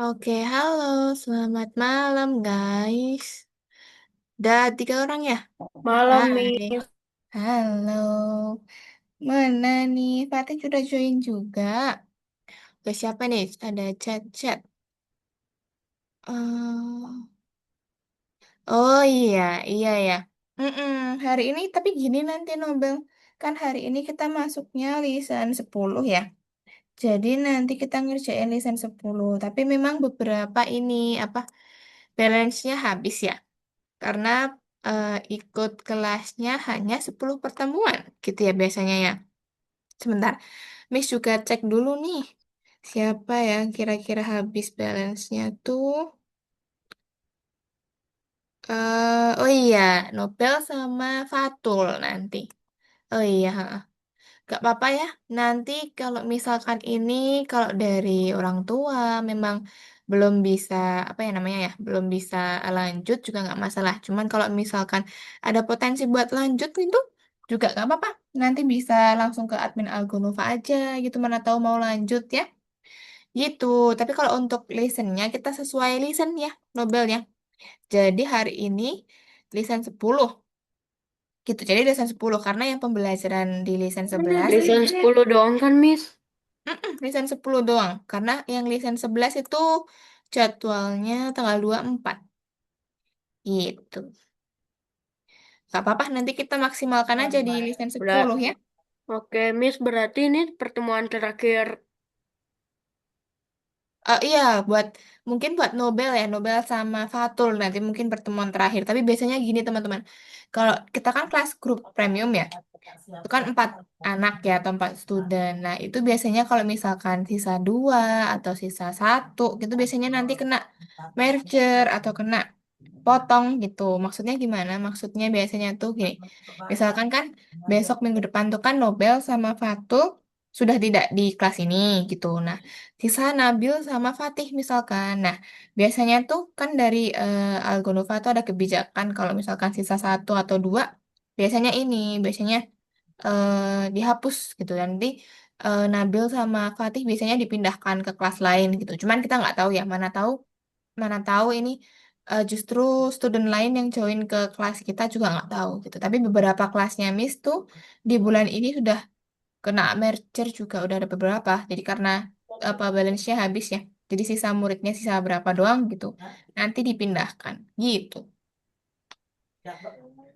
Oke, halo, selamat malam guys. Udah 3 orang ya? Malam, Hai, Miss. halo. Mana nih? Fatih sudah join juga. Ke siapa nih? Ada chat-chat. Eh, oh iya, iya ya. Hari ini tapi gini nanti Nobel. Kan hari ini kita masuknya lisan 10 ya. Jadi nanti kita ngerjain lisan 10. Tapi memang beberapa ini apa balance-nya habis ya. Karena ikut kelasnya hanya 10 pertemuan gitu ya biasanya ya. Sebentar, Miss juga cek dulu nih. Siapa yang kira-kira habis balance-nya tuh? Oh iya, Nobel sama Fatul nanti. Oh iya, ha. Gak apa-apa ya. Nanti kalau misalkan ini, kalau dari orang tua memang belum bisa, apa ya namanya ya, belum bisa lanjut juga nggak masalah. Cuman kalau misalkan ada potensi buat lanjut itu juga nggak apa-apa. Nanti bisa langsung ke admin Algonova aja gitu, mana tahu mau lanjut ya. Gitu. Tapi kalau untuk listennya, kita sesuai listen ya, Nobelnya. Jadi hari ini listen 10 gitu. Jadi listen 10 karena yang pembelajaran di listen 11 Lisan 10 doang kan, Miss? Lisan 10 doang. Karena yang lisan 11 itu jadwalnya tanggal 24. Gitu. Gak apa-apa, nanti kita maksimalkan aja di lisan Berat. 10 ya. Oke, Miss, berarti ini pertemuan terakhir. Iya, buat mungkin buat Nobel ya, Nobel sama Fatul nanti mungkin pertemuan terakhir. Tapi biasanya gini teman-teman, kalau kita kan kelas grup premium ya, itu kan 4 anak ya atau 4 student. Nah itu biasanya kalau misalkan sisa 2 atau sisa 1, gitu biasanya nanti kena merger atau kena potong gitu. Maksudnya gimana? Maksudnya biasanya tuh gini. Misalkan kan besok minggu depan tuh kan Nobel sama Fatul sudah tidak di kelas ini gitu. Nah, sisa Nabil sama Fatih misalkan. Nah, biasanya tuh kan dari Algonova tuh ada kebijakan kalau misalkan sisa 1 atau 2, biasanya dihapus gitu. Nanti Nabil sama Fatih biasanya dipindahkan ke kelas lain gitu. Cuman kita nggak tahu ya, mana tahu ini justru student lain yang join ke kelas kita juga nggak tahu gitu. Tapi beberapa kelasnya Miss tuh di bulan ini sudah kena merger juga udah ada beberapa. Jadi karena apa balance-nya habis ya. Jadi sisa muridnya sisa berapa doang gitu. Nanti dipindahkan gitu.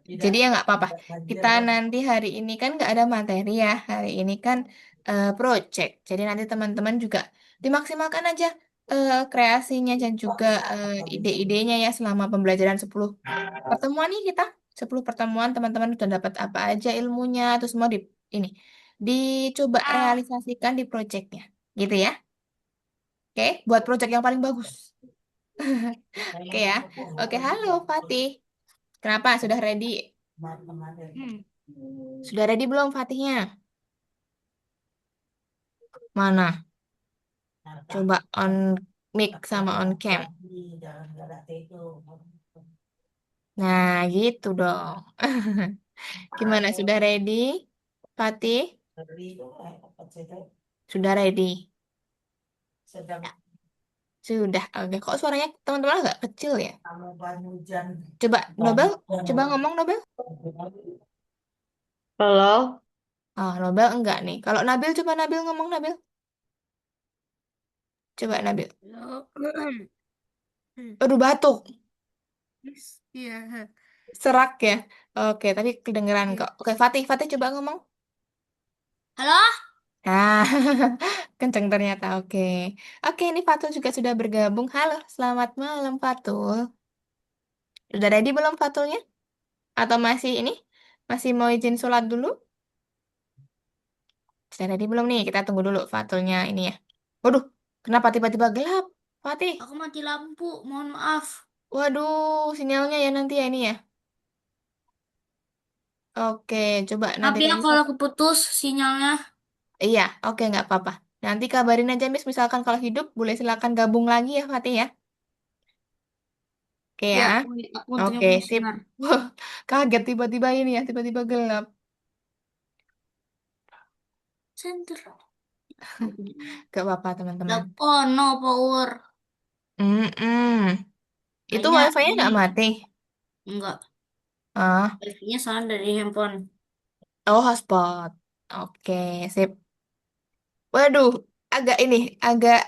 Jadi ya nggak apa-apa. Kita nanti hari ini kan nggak ada materi ya. Hari ini kan project. Jadi nanti teman-teman juga dimaksimalkan aja kreasinya dan juga ide-idenya ya selama pembelajaran 10 pertemuan nih kita. 10 pertemuan teman-teman udah dapat apa aja ilmunya. Terus semua ini dicoba realisasikan di projectnya. Gitu ya. Oke, buat project yang paling bagus. Oke ya. Oke, halo Fatih. Kenapa? Sudah ready? Hmm. Sudah ready belum Fatihnya? Mana? Coba on mic sama on cam. Nah, gitu dong. Gimana? Sudah ready? Fatih? Sudah ready? Sudah. Oke, kok suaranya teman-teman agak kecil ya? Coba Nobel, coba ngomong Nobel. Halo? Ah, Nobel enggak nih. Kalau Nabil, coba Nabil ngomong Nabil. Coba Nabil. Halo. Aduh, batuk. Miss, iya. Serak ya. Oke, tapi kedengeran Iya. kok. Oke, Fatih, Fatih coba ngomong. Halo? Ah, kenceng ternyata. Oke. Oke, ini Fatul juga sudah bergabung. Halo, selamat malam Fatul. Udah ready belum Fatulnya? Atau masih ini? Masih mau izin sholat dulu? Sudah ready belum nih? Kita tunggu dulu Fatulnya ini ya. Waduh, kenapa tiba-tiba gelap? Fatih. Aku mati lampu, mohon maaf. Waduh, sinyalnya ya nanti ya ini ya. Oke, coba nanti Tapi ya tadi. kalau keputus sinyalnya. Iya, oke nggak apa-apa. Nanti kabarin aja Miss, misalkan kalau hidup boleh silakan gabung lagi ya Fatih ya. Oke ya. Ya, aku mau Oke, tengok sip. sebentar. Wah, kaget tiba-tiba ini ya, tiba-tiba gelap. Center. Gak apa-apa teman-teman. Oh no power. Mm-mm. Itu Kayaknya wifi-nya ini nggak mati? enggak. Ah, Wifi-nya soalnya dari handphone. oh hotspot. Oke, sip. Waduh, agak ini, agak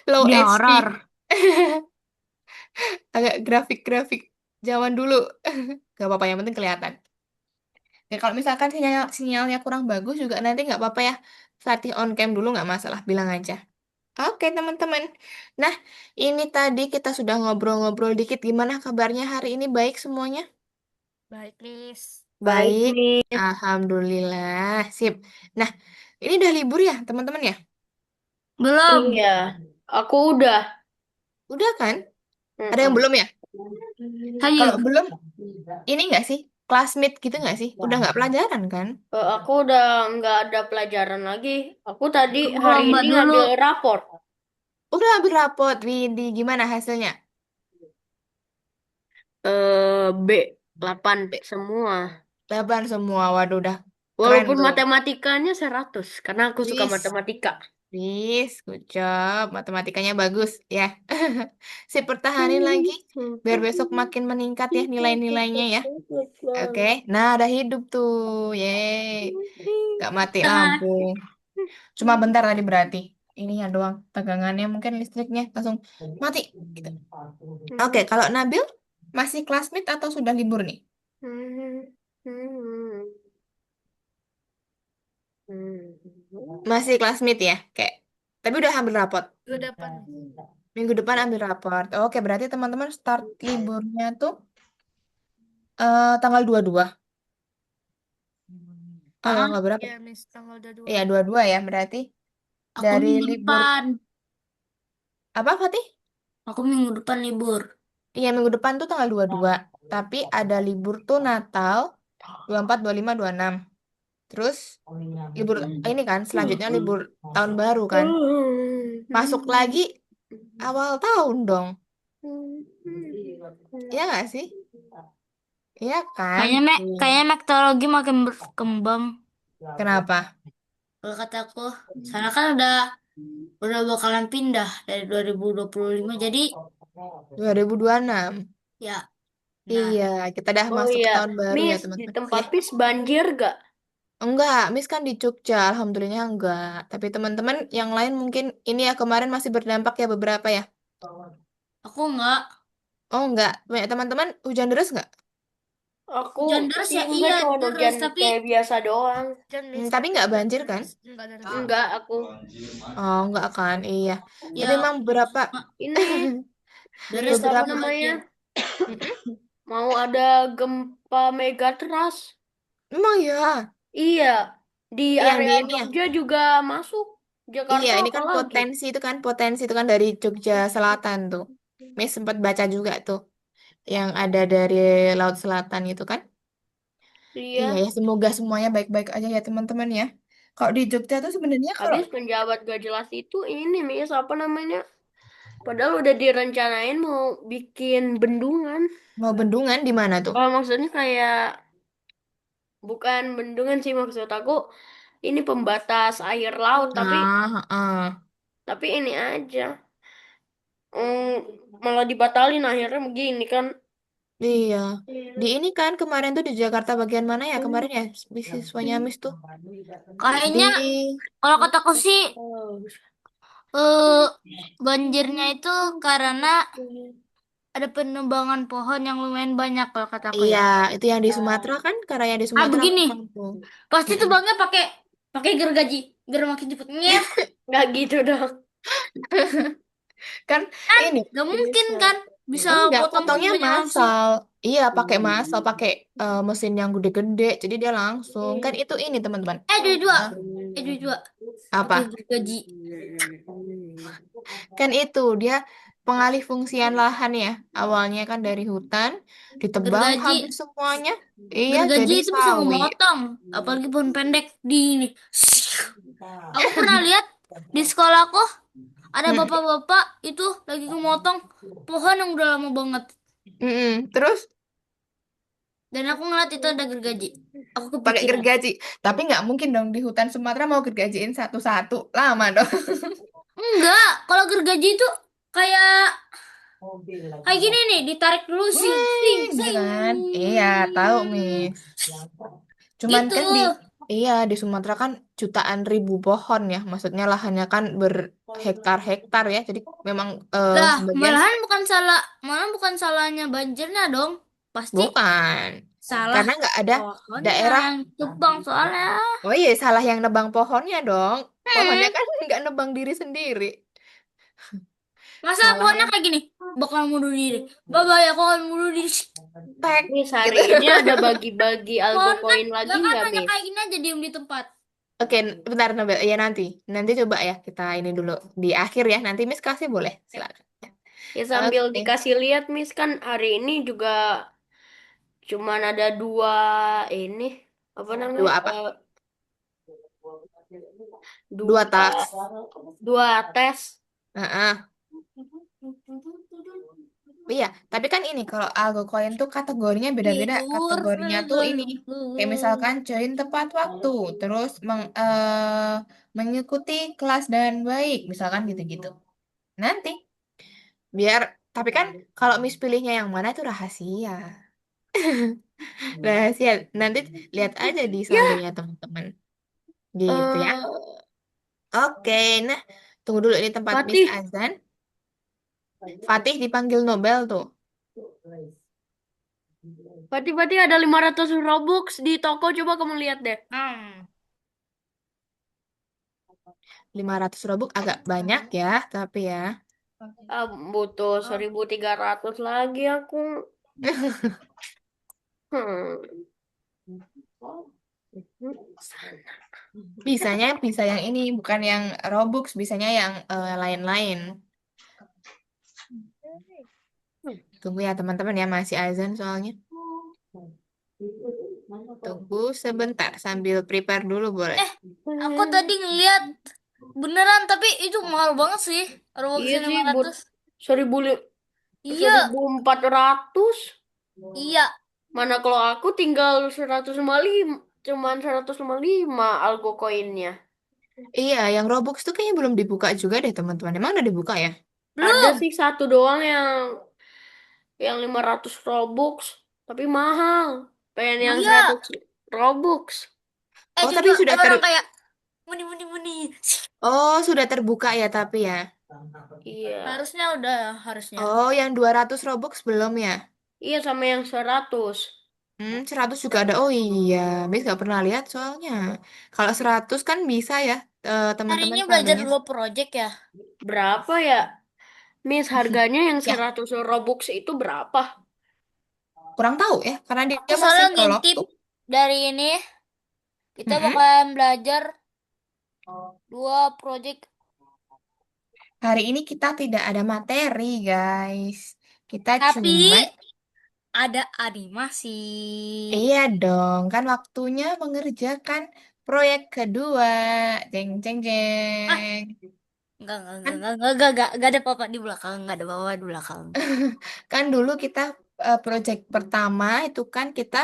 low Dia horor. HP. Agak grafik-grafik zaman dulu. Gak apa-apa, yang penting kelihatan. Ya, kalau misalkan sinyalnya kurang bagus juga nanti nggak apa-apa ya. Latih on cam dulu nggak masalah, bilang aja. Oke, teman-teman. Nah, ini tadi kita sudah ngobrol-ngobrol dikit. Gimana kabarnya hari ini? Baik semuanya? Baik, Miss. Baik. Baik, Miss. Alhamdulillah. Sip. Nah, ini udah libur ya, teman-teman ya? Belum. Iya, aku udah. Udah kan? Ada yang Mm-mm. belum ya? Kalau Hayu. belum, ini nggak sih? Classmate gitu nggak sih? Udah nggak pelajaran kan? Aku udah nggak ada pelajaran lagi. Aku tadi Aku hari lomba ini dulu. ngambil rapor. Udah ambil rapot, Widi. Gimana hasilnya? B 8 B- semua. 8 semua. Waduh, udah keren Walaupun tuh. matematikanya 100 karena aku suka Wis. matematika. Wis, good job. Matematikanya bagus ya. Sip, pertahanin lagi. Biar besok makin meningkat ya nilai-nilainya ya. Oke. Nah, ada hidup tuh. Yeay. Gak mati lampu. Cuma bentar tadi berarti. Ininya doang. Tegangannya mungkin listriknya langsung mati. Gitu. Oke, kalau Nabil masih classmate atau sudah libur nih? Masih classmate ya? Kayak, tapi udah ambil rapot. Minggu depan. Minggu depan ambil raport. Oke, berarti teman-teman start liburnya tuh tanggal 22. Oh, Ah, tanggal berapa? Ya, Miss, tanggal 22. Iya, 22 ya. Berarti aku dari minggu libur depan. apa, Fatih? Aku minggu depan libur. Iya, minggu depan tuh tanggal 22. Tapi ada libur tuh Natal 24, 25, 26. Terus libur ini kan selanjutnya libur tahun baru kan. Masuk lagi awal tahun dong. Iya nggak sih? Iya kan? Iya. Kayaknya meteorologi makin berkembang. Kenapa? Kalau kataku, sana kan udah bakalan pindah dari 2025. Jadi 2026. ya, nah. Iya, kita udah Oh masuk ke iya, tahun baru ya Miss, di teman-teman. tempat Ya, Miss banjir gak? enggak, Miss kan di Jogja, alhamdulillah enggak. Tapi teman-teman yang lain mungkin ini ya kemarin masih berdampak ya beberapa ya. Aku nggak. Oh enggak, banyak teman-teman hujan deras enggak? Aku Hujan deras sih ya, enggak, iya cuma deras, hujan tapi kayak biasa doang. hujan Miss, Tapi tapi enggak enggak banjir kan? deras, enggak deras. Enggak, aku. Oh enggak kan, iya. Tapi Ya, memang beberapa ini Miss Deras tapi apa beberapa enggak namanya? banjir. Mm-mm. Mau ada gempa megatrust. Emang ya, Iya, di yang di area ini ya. Jogja juga masuk. Iya, Jakarta ini kan apalagi. potensi itu kan dari Jogja Selatan tuh. Miss sempat baca juga tuh yang ada dari Laut Selatan itu kan. Iya Iya, ya, semoga semuanya baik-baik aja ya teman-teman ya. Kalau di Jogja tuh sebenarnya kalau habis penjabat gak jelas itu ini Miss apa namanya? Padahal udah direncanain mau bikin bendungan. mau bendungan di mana tuh? Kalau maksudnya kayak bukan bendungan sih maksud aku ini pembatas air laut Ah, ah. tapi ini aja malah dibatalin akhirnya begini kan. Iya. Di Iya. ini kan kemarin tuh di Jakarta bagian mana ya kemarin ya siswanya Miss tuh Kayaknya di kalau kataku sih eh banjirnya itu karena ada penebangan pohon yang lumayan banyak kalau kataku iya ya. itu yang di Sumatera kan karena yang di Ah Sumatera begini, memang tuh. pasti Mm-mm. tebangnya pakai pakai gergaji, biar makin cepet ngep. Nggak gitu dong. Kan Kan ini nggak mungkin kan bisa enggak potong potongnya semuanya langsung. massal. Iya pakai massal pakai mesin yang gede-gede jadi dia langsung kan itu ini teman-teman. Dua-dua, Eh, dua-dua pakai apa? gergaji. Kan itu dia pengalih fungsian lahan ya. Awalnya kan dari hutan, ditebang Gergaji, habis semuanya. Iya, gergaji jadi itu bisa sawit. ngemotong, apalagi pohon pendek di ini. Aku pernah lihat di sekolahku ada Hmm. bapak-bapak itu lagi ngemotong pohon yang udah lama banget. Mm-mm. Terus Dan aku ngeliat itu ada gergaji. Aku pakai kepikiran. gergaji. Tapi nggak mungkin dong di hutan Sumatera mau gergajiin satu-satu. Lama dong. Enggak, kalau gergaji itu kayak kayak gini nih, ditarik dulu sing Wih, sing gitu sing. kan? Iya, tahu, Miss. Cuman Gitu. kan iya, di Sumatera kan jutaan ribu pohon ya. Maksudnya lahannya kan berhektar-hektar ya. Jadi memang Lah, sebagian malahan bukan salahnya banjirnya dong. Pasti bukan. salah Karena nggak ada pohonnya daerah. yang tumbang soalnya. Oh iya, salah yang nebang pohonnya dong. Pohonnya Hmm, kan nggak nebang diri sendiri. masa pohonnya Salahnya kayak gini? Bakal bunuh diri. Bye-bye, aku akan bunuh diri. tek Miss, hari gitu. ini ada bagi-bagi algo Pohon kan koin lagi gak kan nggak, hanya Miss? kayak gini aja diem di tempat. Oke, bentar Nobel. Ya nanti. Nanti coba ya kita ini dulu di akhir ya. Nanti Miss kasih boleh. Silakan. Ya sambil Oke. dikasih lihat, Miss, kan hari ini juga cuman ada dua ini, apa namanya? Dua apa? Dua Dua tas. dua tes. Heeh. Iya, tapi kan ini kalau algo koin tuh kategorinya beda-beda. Tidur. Kategorinya tuh ini kayak misalkan join tepat waktu, terus mengikuti kelas dan baik, misalkan gitu-gitu. Nanti biar tapi kan kalau Miss pilihnya yang mana itu rahasia. Rahasia. Nanti lihat aja di Ya, saldonya teman-teman. Gitu ya. eh Oke, nah tunggu dulu ini tempat Miss Fatih, Azan. Fatih dipanggil Nobel tuh. Fatih ada 500 Robux di toko, coba kamu lihat deh. Hmm. 500 robux agak banyak ya, tapi ya. Ah, butuh 1.300 lagi aku. Hmm. Bisanya bisa yang ini, bukan yang Robux, bisanya yang lain-lain. Tunggu ya teman-teman ya, masih azan soalnya. Tunggu sebentar sambil prepare dulu boleh. Aku tadi ngeliat beneran, tapi itu mahal banget sih. Iya Robloxnya sih, 500. 1000 Iya, 1.400. iya. Mana kalau aku tinggal 155, cuman 155 algo koinnya. Iya, yang Robux tuh kayaknya belum dibuka juga deh teman-teman. Emang udah dibuka ya? Ada Belum. sih satu doang yang 500 Robux, tapi mahal. Pengen yang Iya. 100 Robux. Oh, Juga tapi ada orang kayak muni muni muni. Oh, sudah terbuka ya tapi ya. Iya. Harusnya udah, harusnya. Oh, yang 200 Robux belum ya? Iya sama yang 100. 100 juga ada. Oh iya, Miss nggak pernah lihat soalnya. Kalau 100 kan bisa ya, Hari teman-teman ini belajar saldonya. dua project ya. Berapa ya? Miss, harganya yang Ya, 100 Robux itu berapa? kurang tahu ya, karena Aku dia masih soalnya prolog ngintip tuh. dari ini kita Mm-mm. bakalan belajar dua project. Hari ini kita tidak ada materi, guys. Kita Tapi cuman, ada animasi. iya dong, kan waktunya mengerjakan proyek kedua. Jeng, jeng, Ah, jeng. Kan, enggak ada apa-apa di belakang, enggak ada apa-apa di belakang. kan dulu kita proyek pertama itu kan kita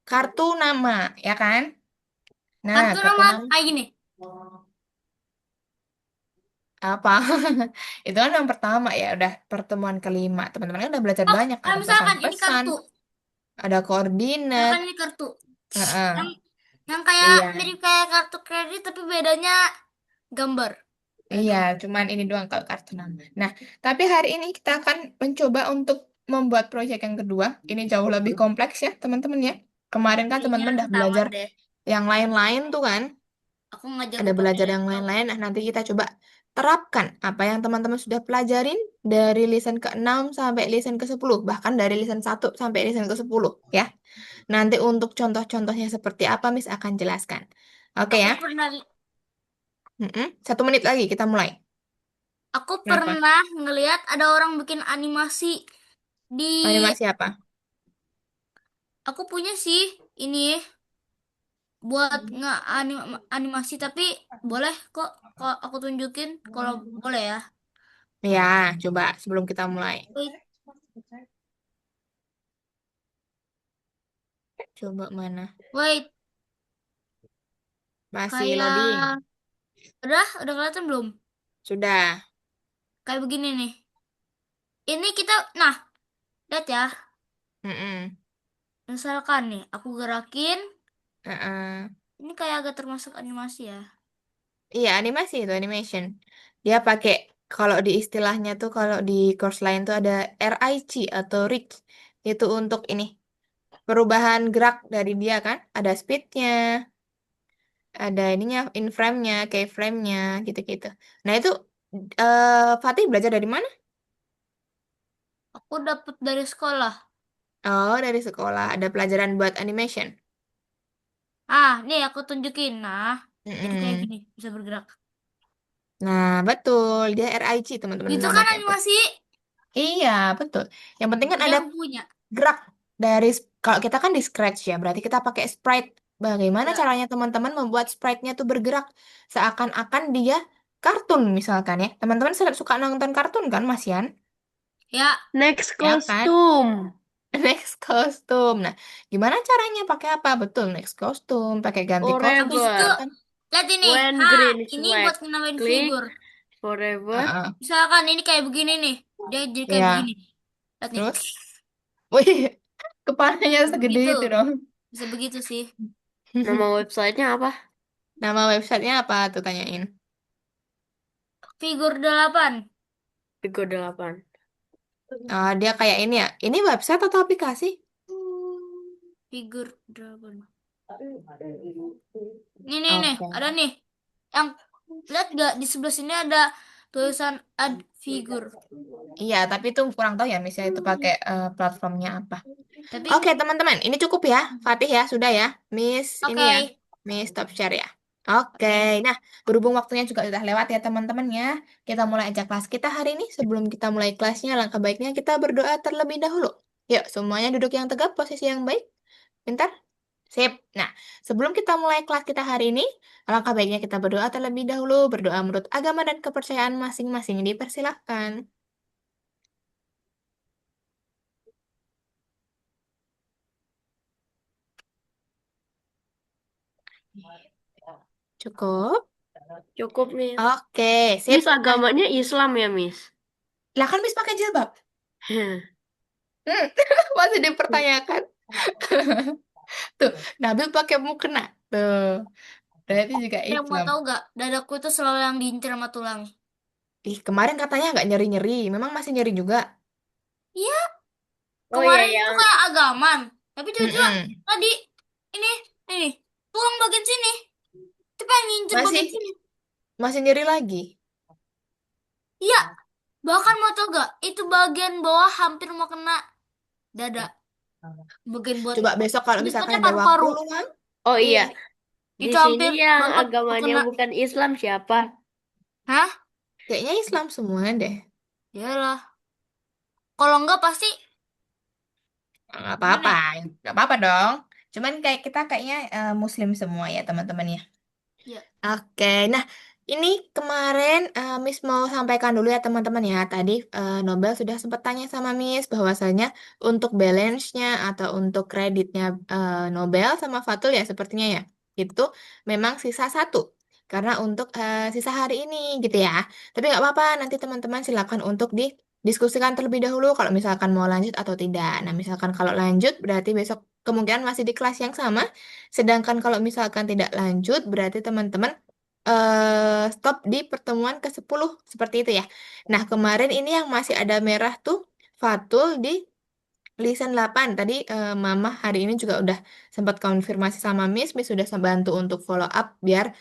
kartu nama, ya kan? Nah, Kartu kartu nama nama kayak gini. apa? Itu kan yang pertama ya, udah pertemuan kelima. Teman-teman kan udah belajar Oh, banyak, kalau ada misalkan ini pesan-pesan, kartu. ada koordinat. Misalkan ini kartu. Yang Heeh. yang kayak Iya, mirip kayak kartu kredit tapi bedanya gambar. iya, cuman ini doang kalau kartu nama. Nah, tapi hari ini kita akan mencoba untuk membuat proyek yang kedua. Ini jauh lebih kompleks ya, teman-teman ya. Kemarin kan Kayaknya teman-teman udah tamat belajar deh. yang lain-lain tuh kan. Aku nggak jago Ada pakai belajar yang laptop. lain-lain. Nah, nanti kita coba terapkan apa yang teman-teman sudah pelajarin dari listen ke-6 sampai listen ke-10, bahkan dari listen 1 sampai listen ke-10 ya. Nanti untuk contoh-contohnya seperti apa Miss akan jelaskan. Oke Aku ya. pernah 1 menit lagi kita mulai. aku Kenapa? pernah ngelihat ada orang bikin animasi di Animasi apa? aku punya sih ini buat nggak animasi tapi boleh kok aku tunjukin kalau boleh ya. Ya, coba sebelum kita mulai. Wait, Coba mana? wait, Masih loading. kayak udah kelihatan belum? Sudah. kayak begini nih. Ini kita, nah, lihat ya. Mm-mm. Misalkan nih, aku gerakin. Uh-uh. Ini kayak agak termasuk animasi ya. Iya, animasi itu animation. Dia pakai kalau di istilahnya tuh kalau di course lain tuh ada RIG atau RIG. Itu untuk ini perubahan gerak dari dia kan. Ada speednya, ada ininya, in frame-nya, keyframe-nya, gitu-gitu. Nah itu Fatih belajar dari mana? Aku dapat dari sekolah. Oh, dari sekolah. Ada pelajaran buat animation. Ah, nih aku tunjukin. Nah, jadi kayak Mm-mm. gini, bisa bergerak. Nah, betul. Dia RIG, teman-teman Itu kan namanya tuh. animasi. Iya, betul. Yang penting kan Jadi ada aku punya. gerak dari kalau kita kan di Scratch ya, berarti kita pakai sprite. Bagaimana Ya, caranya teman-teman membuat sprite-nya tuh bergerak seakan-akan dia kartun misalkan ya. Teman-teman suka nonton kartun kan, Mas Yan? ya. Next Ya kan? kostum. Next costume. Nah, gimana caranya pakai apa? Betul, next costume, pakai ganti kostum Habis itu, misalkan. lihat ini. When Ah, green ini flag. buat ngenalin Click figur. forever. Heeh. Misalkan ini kayak begini nih. Dia jadi kayak begini. Ya, Lihat nih. terus, wih, kepalanya Bisa segede begitu. itu dong. Bisa begitu sih. Nama websitenya apa? Nama websitenya apa tuh tanyain? Figur 8. Tiga 8. Dia kayak ini ya. Ini website atau aplikasi? Figur 8. Nih, Oke. ada nih. Yang lihat gak di sebelah sini ada tulisan add figure. Iya, tapi itu kurang tahu ya misalnya itu pakai platformnya apa. Tapi Oke, teman-teman, ini cukup ya. Fatih ya, sudah ya. Miss ini oke, ya. Miss Top Share ya. Oke, oke. nah berhubung waktunya juga sudah lewat ya teman-teman ya. Kita mulai aja kelas kita hari ini. Sebelum kita mulai kelasnya, langkah baiknya kita berdoa terlebih dahulu. Yuk, semuanya duduk yang tegap, posisi yang baik. Pintar? Sip. Nah, sebelum kita mulai kelas kita hari ini, alangkah baiknya kita berdoa terlebih dahulu. Berdoa menurut agama dan kepercayaan masing-masing. Dipersilahkan. Cukup? Cukup, Miss. Oke, sip. Miss Nah, agamanya Islam ya, Miss? lah kan Miss pakai jilbab. Hmm, masih dipertanyakan. Tuh, Nabil pakai mukena. Tuh, berarti juga Yang mau Islam. tahu gak, dadaku itu selalu yang diincer sama tulang. Ih, kemarin katanya nggak nyeri-nyeri. Memang masih nyeri juga. Iya, Oh iya, kemarin itu yang kayak agaman. Tapi tiba-tiba Mm-mm. tadi ini, ini, tulang bagian sini. Coba yang ngincer bagian Masih sini. masih nyeri lagi. Iya, bahkan mau tau gak, itu bagian bawah hampir mau kena dada. Bagian buat Coba besok kalau ini misalkan tepatnya ada waktu paru-paru. luang. Oh iya, Iya. di Itu sini hampir yang banget mau agamanya kena. bukan Islam siapa? Hah? Kayaknya Islam semua deh. Yalah. Kalau enggak pasti Nggak gimana apa-apa. ya? Nggak apa-apa dong. Cuman kayak kita kayaknya Muslim semua ya teman-teman ya. Ya, Oke, nah ini kemarin Miss mau sampaikan dulu ya teman-teman ya. Tadi Nobel sudah sempat tanya sama Miss bahwasanya untuk balance-nya atau untuk kreditnya Nobel sama Fatul ya sepertinya ya. Itu memang sisa satu. Karena untuk sisa hari ini gitu ya. Tapi nggak apa-apa, nanti teman-teman silakan untuk didiskusikan terlebih dahulu kalau misalkan mau lanjut atau tidak. Nah, misalkan kalau lanjut berarti besok kemungkinan masih di kelas yang sama. Sedangkan kalau misalkan tidak lanjut, berarti teman-teman stop di pertemuan ke-10 seperti itu ya. Nah, kemarin ini yang masih ada merah tuh Fatul di Listen 8. Tadi Mama hari ini juga udah sempat konfirmasi sama Miss. Miss sudah bantu untuk follow up biar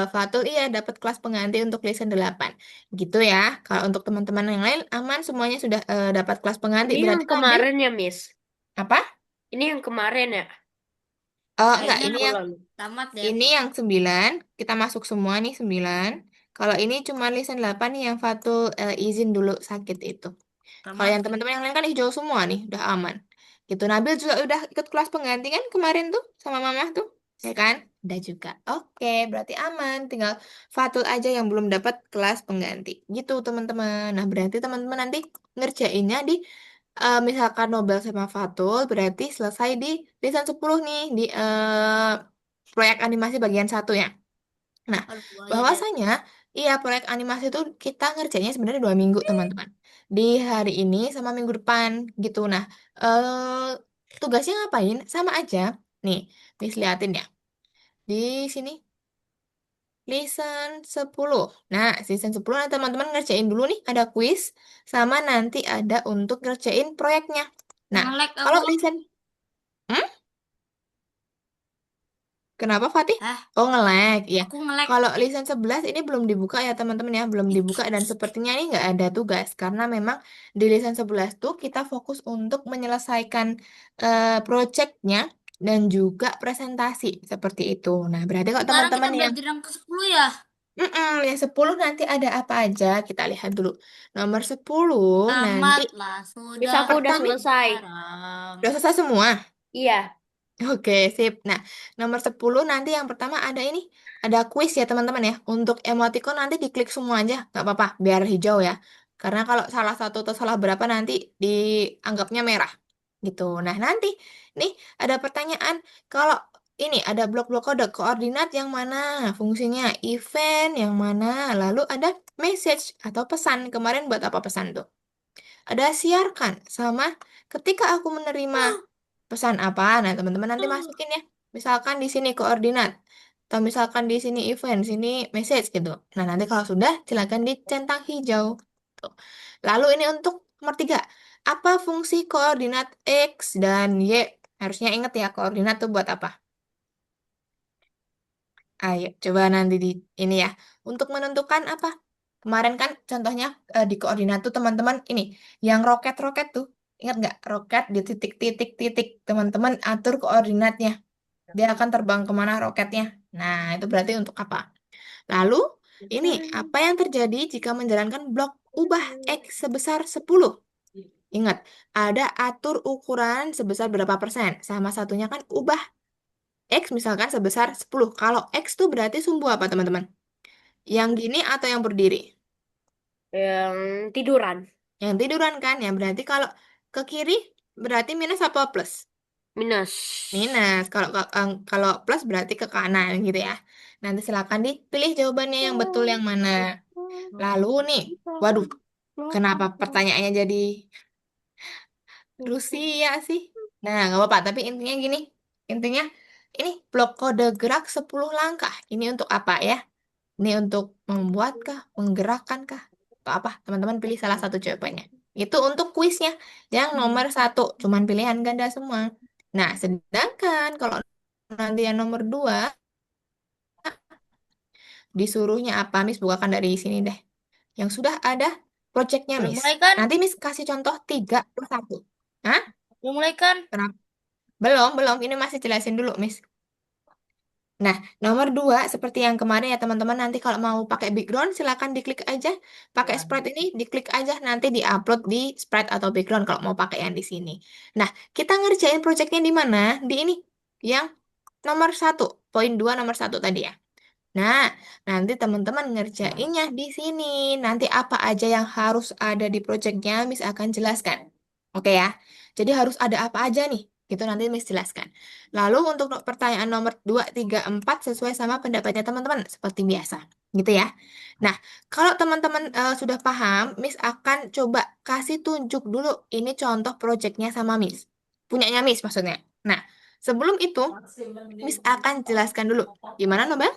Fatul iya dapat kelas pengganti untuk Listen 8. Gitu ya. Kalau untuk teman-teman yang lain aman semuanya sudah dapat kelas pengganti. Ini yang Berarti Nabil kemarin ya, Miss. apa? Ini yang kemarin ya. Enggak, kayaknya ini yang Belum. tamat deh. ini yang 9, kita masuk semua nih 9. Kalau ini cuma listen 8 nih yang Fatul izin dulu sakit itu. Kalau Tamat yang deh. teman-teman yang lain kan hijau semua nih, udah aman. Gitu. Nabil juga udah ikut kelas pengganti kan kemarin tuh sama Mama tuh, ya kan? Udah juga. Oke, berarti aman. Tinggal Fatul aja yang belum dapat kelas pengganti. Gitu teman-teman. Nah, berarti teman-teman nanti ngerjainnya di misalkan Nobel sama Fatul berarti selesai di listen 10 nih di proyek animasi bagian satu ya. Nah, Aduh, aja deh. bahwasanya Iya, proyek animasi itu kita ngerjainnya sebenarnya 2 minggu, teman-teman. Di hari ini sama minggu depan, gitu. Nah, tugasnya ngapain? Sama aja. Nih, Miss liatin ya. Di sini, listen 10. Nah, season 10 nah, teman-teman ngerjain dulu nih. Ada quiz, sama nanti ada untuk ngerjain proyeknya. Nah, Nge-lag kalau aku. listen... Hmm? Kenapa Fatih? Eh, Oh nge-lag, ya. aku nge-lag. Kalau lisensi 11 ini belum dibuka ya teman-teman ya, belum dibuka dan sepertinya ini nggak ada tugas karena memang di lisensi 11 tuh kita fokus untuk menyelesaikan projectnya dan juga presentasi seperti itu. Nah, berarti kalau Sekarang kita teman-teman yang belajar yang ke-10 ya. yang 10 nanti ada apa aja? Kita lihat dulu. Nomor 10 nanti Tamatlah Miss sudah aku udah pertama selesai. sekarang. udah selesai semua. Iya. Oke, sip. Nah, nomor 10 nanti yang pertama ada ini. Ada kuis ya teman-teman ya. Untuk emoticon nanti diklik semua aja. Nggak apa-apa, biar hijau ya. Karena kalau salah satu atau salah berapa nanti dianggapnya merah. Gitu. Nah, nanti nih ada pertanyaan. Kalau ini ada blok-blok kode koordinat yang mana fungsinya, event yang mana, lalu ada message atau pesan. Kemarin buat apa pesan tuh? Ada siarkan sama ketika aku menerima pesan apa. Nah, teman-teman nanti masukin ya. Misalkan di sini koordinat atau misalkan di sini event, sini message gitu. Nah, nanti kalau sudah silakan dicentang hijau. Tuh. Lalu ini untuk nomor 3. Apa fungsi koordinat X dan Y? Harusnya ingat ya koordinat tuh buat apa? Ayo, coba nanti di ini ya. Untuk menentukan apa? Kemarin kan contohnya di koordinat tuh teman-teman ini yang roket-roket tuh. Ingat nggak? Roket di titik-titik-titik. Teman-teman atur koordinatnya. Dia akan terbang kemana roketnya. Nah, itu berarti untuk apa? Lalu, ini apa yang terjadi jika menjalankan blok ubah X sebesar 10? Ingat, ada atur ukuran sebesar berapa persen. Sama satunya kan ubah X misalkan sebesar 10. Kalau X tuh berarti sumbu apa, teman-teman? Yang gini atau yang berdiri? Yang tiduran. Yang tiduran kan? Ya berarti kalau ke kiri berarti minus apa plus? Minus. Minus. Kalau plus berarti ke kanan gitu ya. Nanti silakan dipilih jawabannya yang betul yang mana. Lalu nih, waduh, kenapa pertanyaannya jadi Rusia sih? Nah, nggak apa-apa. Tapi intinya gini. Intinya ini blok kode gerak 10 langkah. Ini untuk apa ya? Ini untuk membuat kah? Menggerakkan kah? Atau apa? Teman-teman pilih salah satu jawabannya. Itu untuk kuisnya. Yang nomor 1. Cuman pilihan ganda semua. Nah, sedangkan kalau nanti yang nomor 2 disuruhnya apa? Miss bukakan dari sini deh. Yang sudah ada projectnya, Udah Miss. mulai kan? Nanti Miss kasih contoh 3 per 1. Hah? Udah mulai kan? Kenapa? Belum, belum. Ini masih jelasin dulu, Miss. Nah, nomor 2, seperti yang kemarin ya teman-teman, nanti kalau mau pakai background, silakan diklik aja. Pakai sprite ini, diklik aja, nanti diupload di sprite atau background kalau mau pakai yang di sini. Nah, kita ngerjain projectnya di mana? Di ini, yang nomor 1, poin 2 nomor 1 tadi ya. Nah, nanti teman-teman ngerjainnya di sini. Nanti apa aja yang harus ada di projectnya, Miss akan jelaskan. Oke ya. Jadi harus ada apa aja nih. Itu nanti Miss jelaskan. Lalu untuk pertanyaan nomor 2, 3, 4 sesuai sama pendapatnya teman-teman. Seperti biasa. Gitu ya. Nah, kalau teman-teman sudah paham, Miss akan coba kasih tunjuk dulu ini contoh projectnya sama Miss. Punyanya Miss maksudnya. Nah, sebelum itu, Miss akan jelaskan dulu. Gimana, Nobel?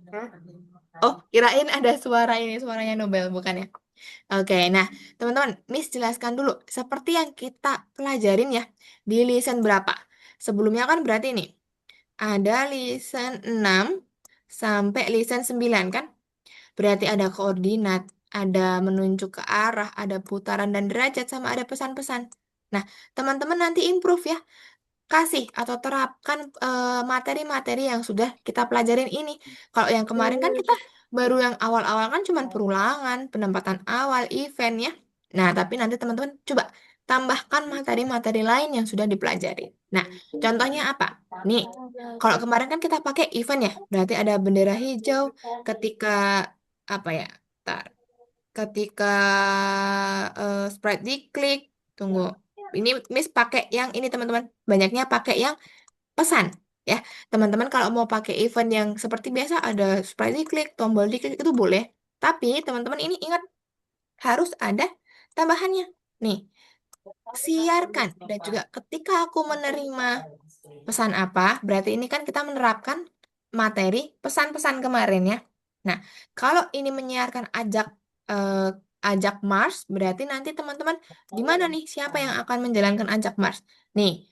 Hah? Oh, kirain ada suara ini, suaranya Nobel, bukan ya? Oke, nah teman-teman, Miss jelaskan dulu. Seperti yang kita pelajarin ya, di listen berapa? Sebelumnya kan berarti nih, ada listen 6 sampai listen 9 kan? Berarti ada koordinat, ada menunjuk ke arah, ada putaran dan derajat, sama ada pesan-pesan. Nah, teman-teman nanti improve ya kasih atau terapkan materi-materi yang sudah kita pelajarin ini. Kalau yang kemarin kan kita baru yang awal-awal kan cuman perulangan, penempatan awal, event ya. Nah, tapi nanti teman-teman coba tambahkan materi-materi lain yang sudah dipelajari. Nah, contohnya apa? Nih, kalau kemarin kan kita pakai event ya, berarti ada bendera hijau ketika apa ya? Tar, ketika sprite diklik, tunggu. Ini Miss pakai yang ini teman-teman. Banyaknya pakai yang pesan ya. Teman-teman kalau mau pakai event yang seperti biasa ada sprite diklik, tombol diklik itu boleh. Tapi teman-teman ini ingat harus ada tambahannya. Nih, siarkan. Dan juga ketika aku menerima pesan apa, berarti ini kan kita menerapkan materi pesan-pesan kemarin ya. Nah, kalau ini menyiarkan ajak Mars, berarti nanti teman-teman gimana nih? Siapa yang akan menjalankan ajak Mars? Nih,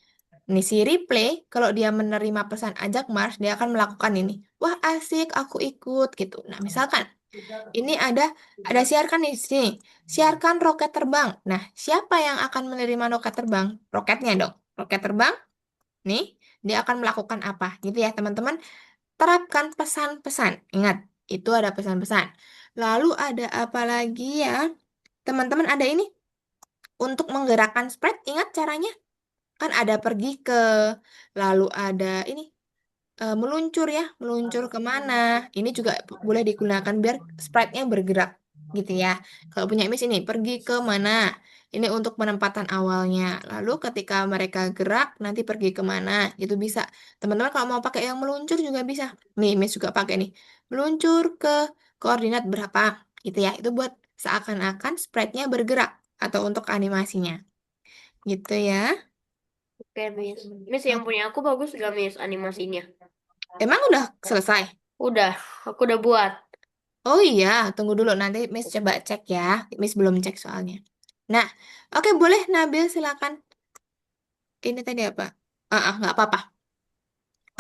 si replay kalau dia menerima pesan ajak Mars, dia akan melakukan ini. Wah, asik, aku ikut gitu. Nah, misalkan ini ada siarkan di sini. Siarkan roket terbang. Nah, siapa yang akan menerima roket terbang? Roketnya dong. Roket terbang, nih, dia akan melakukan apa? Gitu ya, teman-teman. Terapkan pesan-pesan. Ingat, itu ada pesan-pesan. Lalu ada apa lagi ya? Teman-teman ada ini. Untuk menggerakkan sprite, ingat caranya? Kan ada pergi ke, lalu ada ini meluncur ya, meluncur kemana. Ini juga boleh digunakan biar sprite-nya bergerak gitu ya. Kalau punya Miss ini, pergi ke mana? Ini untuk penempatan awalnya. Lalu ketika mereka gerak, nanti pergi kemana? Itu bisa. Teman-teman kalau mau pakai yang meluncur juga bisa. Nih, Miss juga pakai nih. Meluncur ke koordinat berapa? Gitu ya. Itu buat seakan-akan sprite-nya bergerak atau untuk animasinya. Gitu ya. Oke, Miss. Miss yang punya aku bagus gak, Miss, animasinya? Emang udah selesai? Udah, aku udah buat. Oh iya, tunggu dulu. Nanti Miss coba cek ya. Miss belum cek soalnya. Nah, oke boleh Nabil silakan. Ini tadi apa? Nggak apa-apa.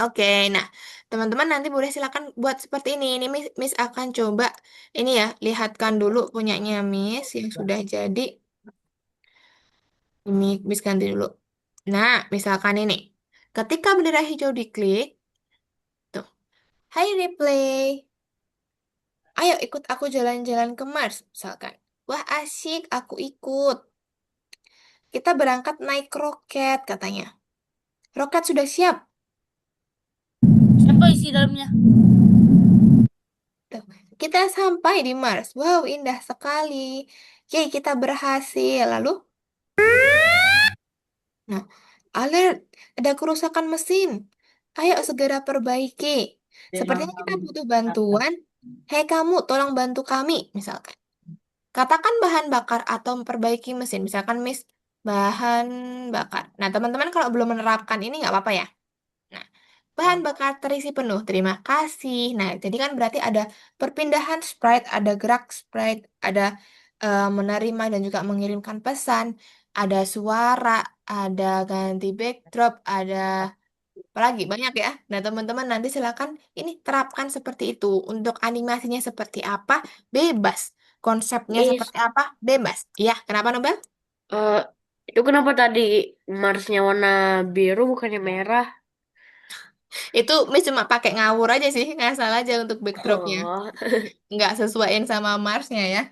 Oke, nah teman-teman nanti boleh silakan buat seperti ini. Ini Miss akan coba ini ya, lihatkan dulu punyanya Miss yang sudah jadi. Ini Miss ganti dulu. Nah, misalkan ini. Ketika bendera hijau diklik, tuh. Hai replay. Ayo ikut aku jalan-jalan ke Mars, misalkan. Wah asik, aku ikut. Kita berangkat naik roket, katanya. Roket sudah siap. Siapa isi dalamnya? Tuh. Kita sampai di Mars. Wow, indah sekali. Yeay, kita berhasil. Lalu, nah, alert, ada kerusakan mesin. Ayo segera perbaiki. Sepertinya kita butuh bantuan. Hei kamu, tolong bantu kami, misalkan. Katakan bahan bakar atau memperbaiki mesin. Misalkan, Miss, bahan bakar. Nah, teman-teman kalau belum menerapkan ini nggak apa-apa ya. Nah, bahan bakar terisi penuh. Terima kasih. Nah, jadi kan berarti ada perpindahan sprite, ada gerak sprite, ada menerima dan juga mengirimkan pesan, ada suara, ada ganti backdrop, ada apalagi banyak ya. Nah, teman-teman nanti silakan ini terapkan seperti itu. Untuk animasinya seperti apa, bebas. Konsepnya Miss, seperti apa, bebas. Iya, kenapa Nobel? eh itu kenapa tadi Marsnya warna biru bukannya merah? Itu Miss cuma pakai ngawur aja sih, ngasal aja untuk backdropnya. Oh, Nggak sesuaiin sama Marsnya ya.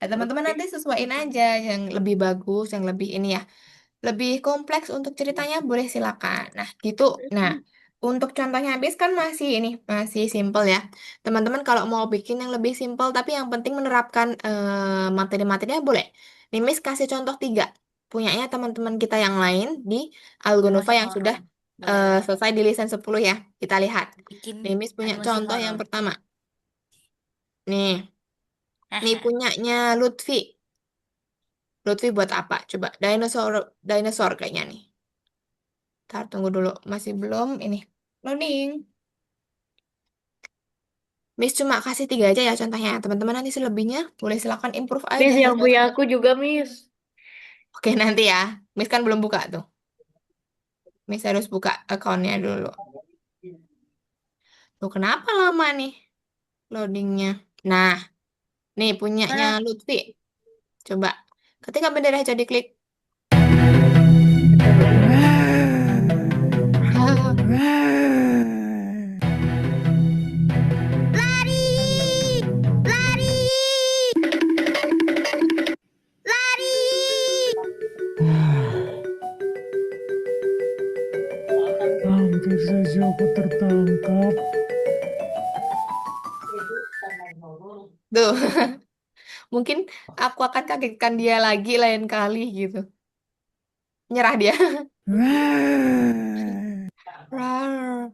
Nah, teman-teman oke. nanti sesuaiin aja yang lebih bagus, yang lebih ini ya, lebih kompleks untuk ceritanya boleh silakan. Nah, gitu. Nah, untuk contohnya habis kan masih ini, masih simple ya. Teman-teman kalau mau bikin yang lebih simple tapi yang penting menerapkan materi-materinya boleh. Nih, Miss kasih contoh tiga. Punyanya teman-teman kita yang lain di Algonova yang sudah selesai di listen 10 ya. Kita lihat. Bikin Nih, Miss punya animasi contoh yang horor. pertama. Nih punyanya Lutfi. Lutfi buat apa? Coba dinosaur dinosaur kayaknya nih. Ntar tunggu dulu, masih belum ini. Loading. Miss cuma kasih tiga aja ya contohnya. Teman-teman nanti selebihnya boleh silakan improve aja Miss yang sesuai punya sama. aku juga, Miss. Oke nanti ya. Miss kan belum buka tuh. Miss harus buka akunnya dulu. Tuh kenapa lama nih loadingnya? Nah, nih punyanya Mana? Lutfi. Coba. Ketika bendera hijau diklik. Hampir saja aku tertangkap. Tuh, mungkin aku akan kagetkan dia lagi lain kali gitu. Nyerah dia. Rar.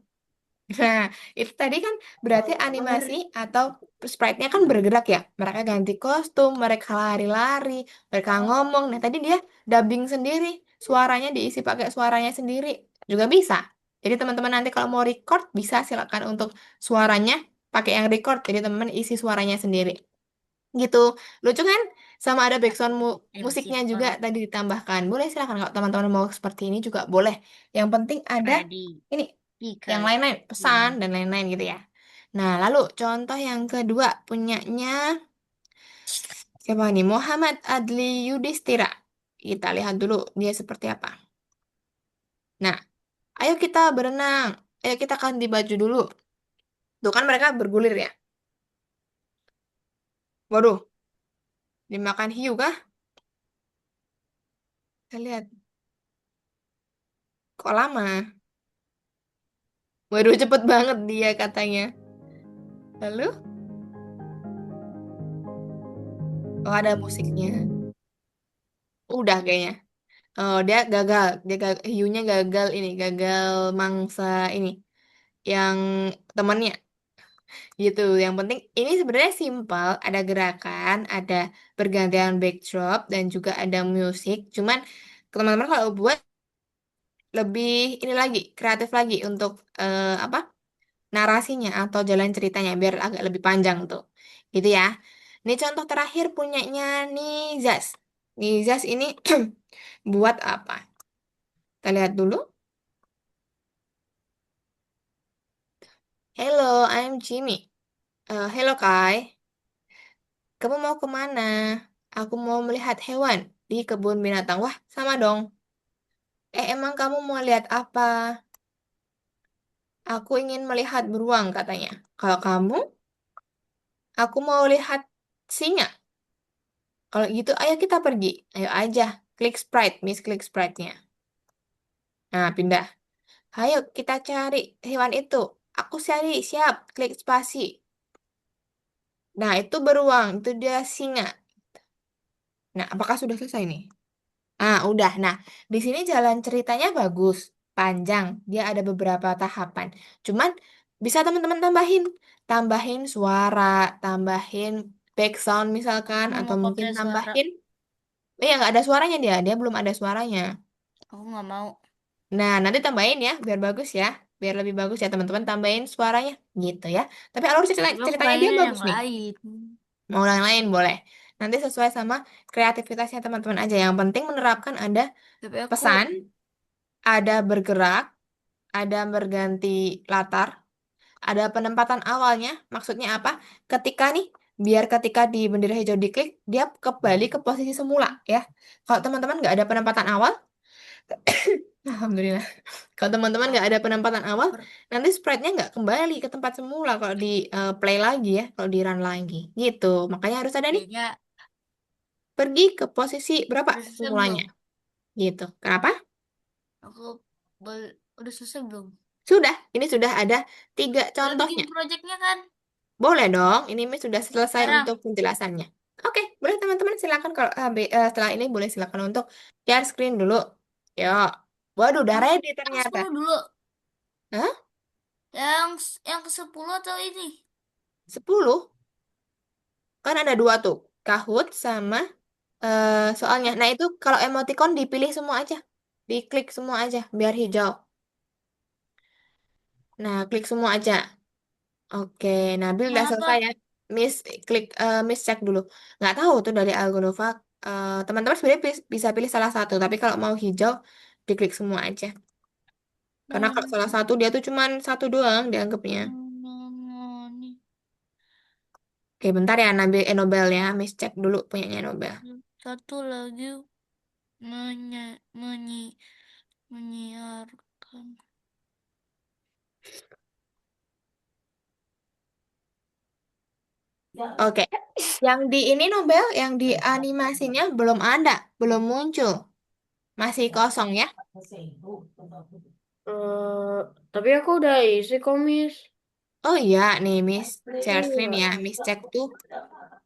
Nah, itu tadi kan berarti animasi atau sprite-nya kan bergerak ya. Mereka ganti kostum, mereka lari-lari, mereka ngomong. Nah, tadi dia dubbing sendiri. Suaranya diisi pakai suaranya sendiri. Juga bisa. Jadi teman-teman nanti kalau mau record, bisa silakan untuk suaranya pakai yang record. Jadi teman-teman isi suaranya sendiri. Gitu. Lucu kan? Sama ada background musiknya juga Impossible. tadi ditambahkan. Boleh silakan kalau teman-teman mau seperti ini juga boleh. Yang penting ada Ready. ini yang Because lain-lain, pesan dan lain-lain gitu ya. Nah, lalu contoh yang kedua punyanya siapa nih? Muhammad Adli Yudhistira. Kita lihat dulu dia seperti apa. Nah, ayo kita berenang. Ayo kita ganti baju dulu. Tuh kan mereka bergulir ya. Waduh, dimakan hiu kah? Kita lihat. Kok lama? Waduh, cepet banget dia katanya. Lalu, oh ada musiknya. Udah kayaknya. Oh, dia gagal. Hiunya gagal ini, gagal mangsa ini. Yang temannya gitu. Yang penting ini sebenarnya simpel, ada gerakan, ada pergantian backdrop dan juga ada musik. Cuman teman-teman kalau buat lebih ini lagi kreatif lagi untuk apa narasinya atau jalan ceritanya biar agak lebih panjang tuh. Gitu ya. Ini contoh terakhir punyanya Nizas. Nizas ini buat apa? Kita lihat dulu. Hello, I'm Jimmy. Hello Kai, kamu mau kemana? Aku mau melihat hewan di kebun binatang. Wah, sama dong. Emang kamu mau lihat apa? Aku ingin melihat beruang, katanya. Kalau kamu, aku mau lihat singa. Kalau gitu, ayo kita pergi. Ayo aja, klik sprite, miss klik sprite-nya. Nah, pindah. Ayo kita cari hewan itu. Aku cari, siap, klik spasi. Nah, itu beruang, itu dia singa. Nah, apakah sudah selesai nih? Ah, udah. Nah, di sini jalan ceritanya bagus, panjang. Dia ada beberapa tahapan. Cuman bisa teman-teman tambahin, tambahin suara, tambahin background misalkan, Aku atau mau mungkin pakai suara. tambahin. Nggak ada suaranya dia belum ada suaranya. Aku nggak mau. Nah, nanti tambahin ya, biar bagus ya, biar lebih bagus ya teman-teman tambahin suaranya, gitu ya. Tapi alur Tapi aku ceritanya dia pengennya bagus yang nih. lain. Mau yang lain boleh. Nanti sesuai sama kreativitasnya teman-teman aja. Yang penting menerapkan ada Tapi aku pesan, ada bergerak, ada berganti latar, ada penempatan awalnya. Maksudnya apa? Ketika nih, biar ketika di bendera hijau diklik, dia kembali ke posisi semula ya. Kalau teman-teman nggak ada penempatan awal, alhamdulillah. Kalau teman-teman nggak ada penempatan awal, per- nanti sprite-nya nggak kembali ke tempat semula kalau di play lagi ya, kalau di run lagi. Gitu. Makanya harus ada nih, playnya pergi ke posisi berapa udah selesai belum? semulanya. Gitu. Kenapa? Aku udah selesai belum? Sudah. Ini sudah ada 3 Udah bikin contohnya. projectnya kan? Boleh dong, ini Miss sudah selesai Sekarang. untuk penjelasannya. Oke, boleh teman-teman silakan kalau setelah ini boleh silakan untuk share screen dulu. Yuk. Waduh, udah Yang, ready yang ternyata. 10 dulu. Hah? Yang ke 10 atau ini? 10? Kan ada 2 tuh. Kahoot sama soalnya. Nah, itu kalau emoticon dipilih semua aja. Diklik semua aja biar hijau. Nah, klik semua aja. Oke, Nabil udah Mana selesai tuh? ya. Miss Miss cek dulu. Nggak tahu tuh dari Algonova. Teman-teman sebenarnya bisa pilih salah satu, tapi kalau mau hijau diklik semua aja. Karena kalau salah Hmm, satu dia tuh cuman satu doang dianggapnya. nih. Oke, bentar ya Nabil Nobel ya. Miss cek dulu punyanya Nobel. Satu lagi menyi menyiarkan. Oke, yang di ini Nobel, yang di animasinya belum ada, belum muncul, masih kosong ya. Eh, tapi aku udah isi komis. Oh iya, nih Miss share screen Iya. ya. Miss cek tuh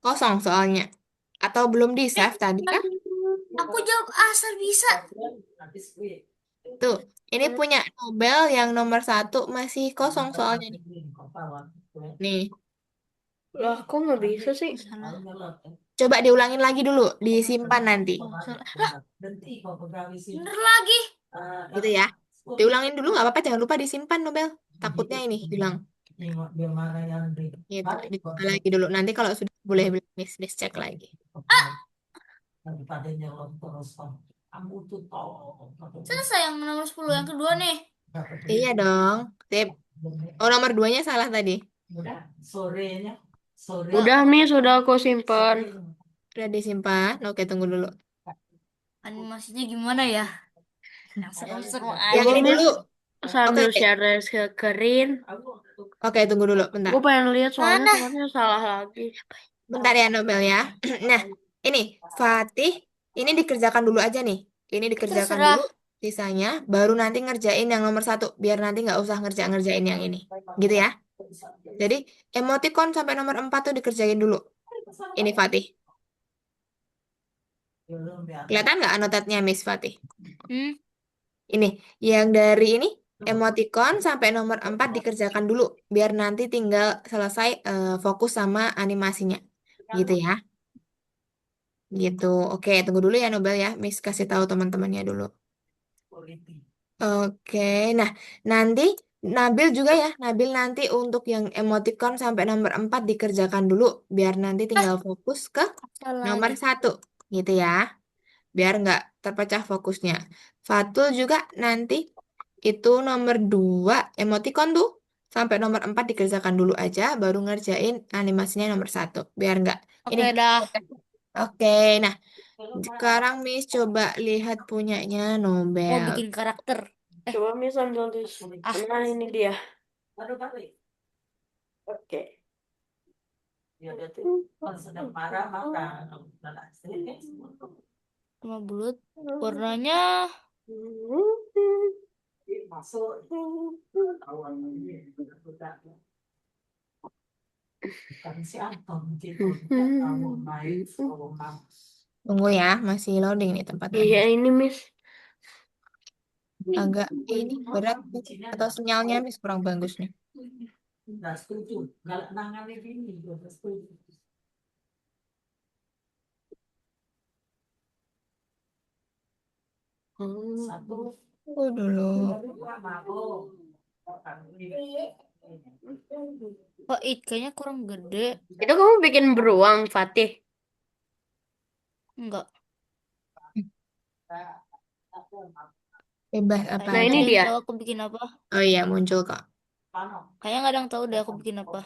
kosong soalnya. Atau belum di Eh, save tadi kah? aku jawab asal bisa. Tuh, ini punya Nobel yang nomor 1 masih kosong soalnya nih. Nih, Lah, kok nggak bisa sih? Salah. coba diulangin lagi dulu, disimpan nanti. Oh, salah. Lah, bener lagi. Gitu ya. Diulangin dulu nggak apa-apa, jangan lupa disimpan Nobel. Takutnya ini hilang. Gitu, dibuka lagi dulu. Nanti kalau sudah boleh Miss cek lagi. Selesai yang nomor 10 yang kedua nih. Iya dong. Sip. Oh, nomor 2-nya salah tadi. Udah, Miss, sudah aku simpan. Udah disimpan. Oke, tunggu dulu. Animasinya gimana ya? Yang seru-seru Yang aja. ini Miss, dulu. sambil Oke, share screen. oke, tunggu dulu. Bentar. Gue pengen lihat soalnya Mana? soalnya salah lagi. Bentar ya, Nobel ya. Nah, ini Fatih. Ini dikerjakan dulu aja nih. Ini dikerjakan Terserah. dulu. Sisanya baru nanti ngerjain yang nomor 1. Biar nanti nggak usah ngerjain yang ini. Gitu ya. Jadi, emoticon sampai nomor 4 tuh dikerjain dulu. Ini Fatih. Kelihatan nggak anotatnya Miss Fatih? Hmm. Ini, yang dari ini, emoticon sampai nomor 4 dikerjakan dulu. Biar nanti tinggal selesai fokus sama animasinya. Gitu ya. Gitu. Oke, tunggu dulu ya Nobel ya. Miss kasih tahu teman-temannya dulu. Oke, nah nanti Nabil juga ya. Nabil nanti untuk yang emoticon sampai nomor 4 dikerjakan dulu. Biar nanti tinggal fokus ke Salah nomor lagi. 1. Gitu ya. Biar nggak terpecah fokusnya. Fatul juga nanti itu nomor 2 emoticon tuh. Sampai nomor 4 dikerjakan dulu aja. Baru ngerjain animasinya nomor 1. Biar nggak. Ini. Oke dah. Oke, nah sekarang Miss coba lihat punyanya Mau Nobel. bikin karakter. Coba Miss ambil di Ah. Nah, ini dia. Oke. Sama bulut. Warnanya Tunggu ya, masih loading nih tempatnya. Iya, ini Miss. Agak ini berat nih. Atau sinyalnya Miss kurang bagus nih. Tunggu dulu. kok kayaknya kurang gede. Itu kamu bikin beruang, Fatih. Enggak. Bebas apa Nah, Kayaknya aja. ini nggak ada yang dia. tahu aku bikin apa. Oh iya, muncul kok. Kayaknya nggak ada yang tahu deh aku bikin apa.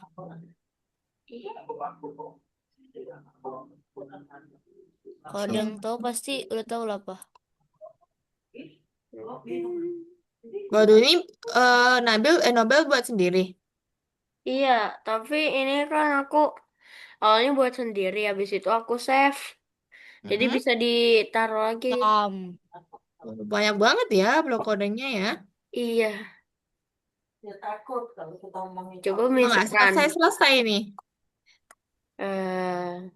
Kalau ada yang tahu pasti udah tahu lah apa. Waduh, ini Nobel buat sendiri. Iya, tapi ini kan aku awalnya buat sendiri, habis itu aku save. Jadi Mm-mm. bisa ditaruh lagi. Banyak banget ya blok kodenya ya. Iya, coba Oh, nggak misalkan selesai-selesai nih. eh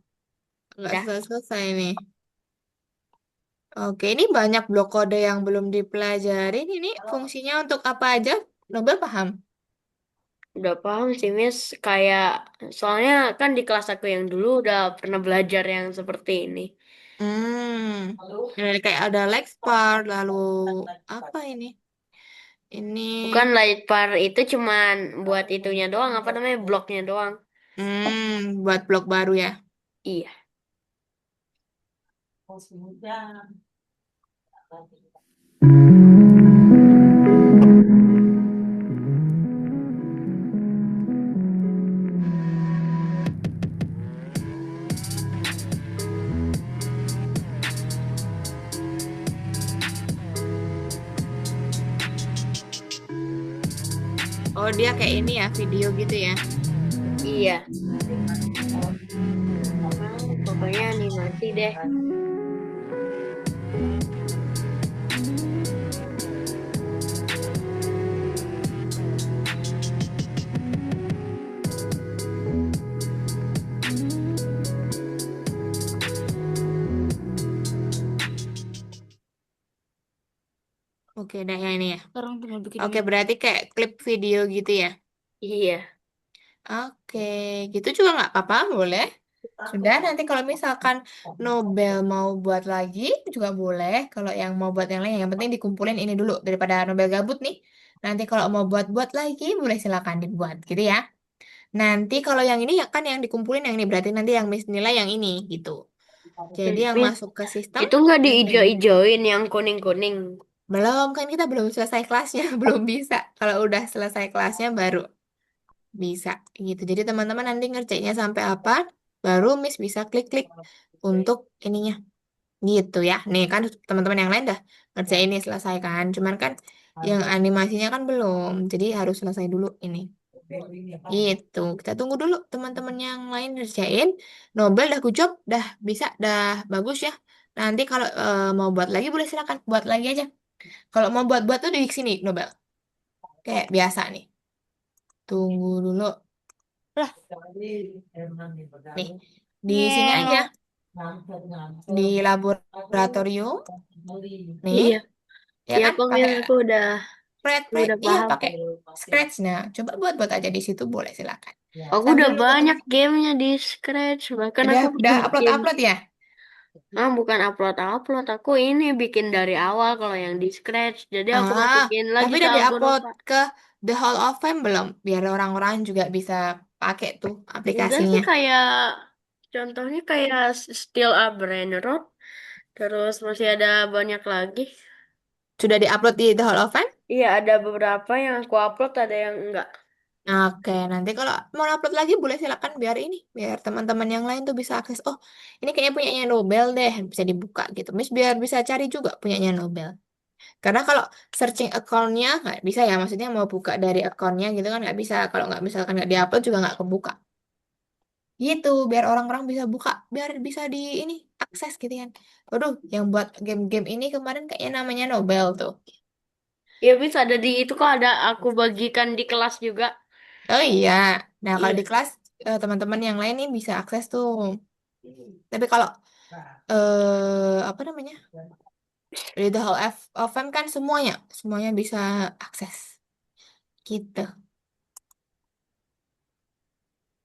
Nggak dah selesai-selesai nih. Oke, ini banyak blok kode yang belum dipelajarin. Ini fungsinya untuk apa aja? Nobel paham? udah paham sih Miss. Kayak soalnya kan di kelas aku yang dulu udah pernah belajar yang seperti ini. Kayak ada Lexpart, lalu apa ini? Ini, Bukan light bar itu cuman buat itunya doang, apa namanya bloknya doang. buat blok baru ya. Iya. Oh, dia kayak ini ya, video gitu ya. Iya. Pokoknya animasi deh. Oke, dah yang ini ya. Sekarang tinggal bikin Oke, meme. berarti kayak klip video gitu ya. Iya. Oke, gitu juga nggak apa-apa, boleh. Sudah, nanti kalau misalkan Nobel mau buat lagi juga boleh. Kalau yang mau buat yang lain, yang penting dikumpulin ini dulu daripada Nobel gabut nih. Nanti kalau mau buat-buat lagi, boleh silakan dibuat, gitu ya. Nanti kalau yang ini ya kan yang dikumpulin yang ini berarti nanti yang Miss nilai yang ini gitu. Jadi yang Miss, masuk ke sistem itu nggak yang kayak gini. diijo-ijoin yang kuning-kuning. Belum kan kita belum selesai kelasnya, belum bisa. Kalau udah selesai kelasnya baru bisa gitu. Jadi teman-teman nanti ngerjainnya sampai apa, baru Miss bisa klik-klik untuk ininya gitu ya. Nih kan teman-teman yang lain dah ngerjain ini selesai kan. Cuman kan yang animasinya kan belum. Jadi harus selesai dulu ini. Gitu. Kita tunggu dulu teman-teman yang lain ngerjain. Nobel dah good dah bisa, dah bagus ya. Nanti kalau mau buat lagi boleh silakan buat lagi aja. Kalau mau buat-buat tuh di sini Nobel. Kayak biasa nih. Tunggu dulu. Lah, Nih, di sini ngeno. aja di laboratorium. Nih, Iya. ya Iya kan kok pakai Miss, aku spread, udah iya paham. pakai Scratch. Nah, coba buat-buat aja di situ boleh silakan. Aku Sambil udah nunggu banyak teman. gamenya di Scratch, bahkan Udah aku udah bikin. upload ya. Bukan upload-upload, aku ini bikin dari awal kalau yang di Scratch. Jadi aku Ah, masukin lagi tapi ke udah album diupload Nova. ke The Hall of Fame belum? Biar orang-orang juga bisa pakai tuh Udah sih aplikasinya. kayak, contohnya kayak Still a Brain Rot. Terus masih ada banyak lagi. Sudah diupload di The Hall of Fame? Iya, ada beberapa yang aku upload, ada yang enggak. Oke, nanti kalau mau upload lagi boleh silakan biar ini, biar teman-teman yang lain tuh bisa akses. Oh, ini kayaknya punyanya Nobel deh, bisa dibuka gitu. Miss biar bisa cari juga punyanya Nobel. Karena kalau searching account-nya nggak bisa ya, maksudnya mau buka dari account-nya gitu kan nggak bisa. Kalau nggak misalkan nggak diupload juga nggak kebuka. Gitu, biar orang-orang bisa buka, biar bisa di ini akses gitu kan. Waduh, yang buat game-game ini kemarin kayaknya namanya Nobel tuh. Iya, bisa ada di itu kok, ada aku bagikan di kelas juga. Oh iya, nah kalau Iya. di kelas teman-teman yang lain nih bisa akses tuh. Tapi kalau apa namanya? Di The Hall of Fame kan semuanya bisa akses. Gitu.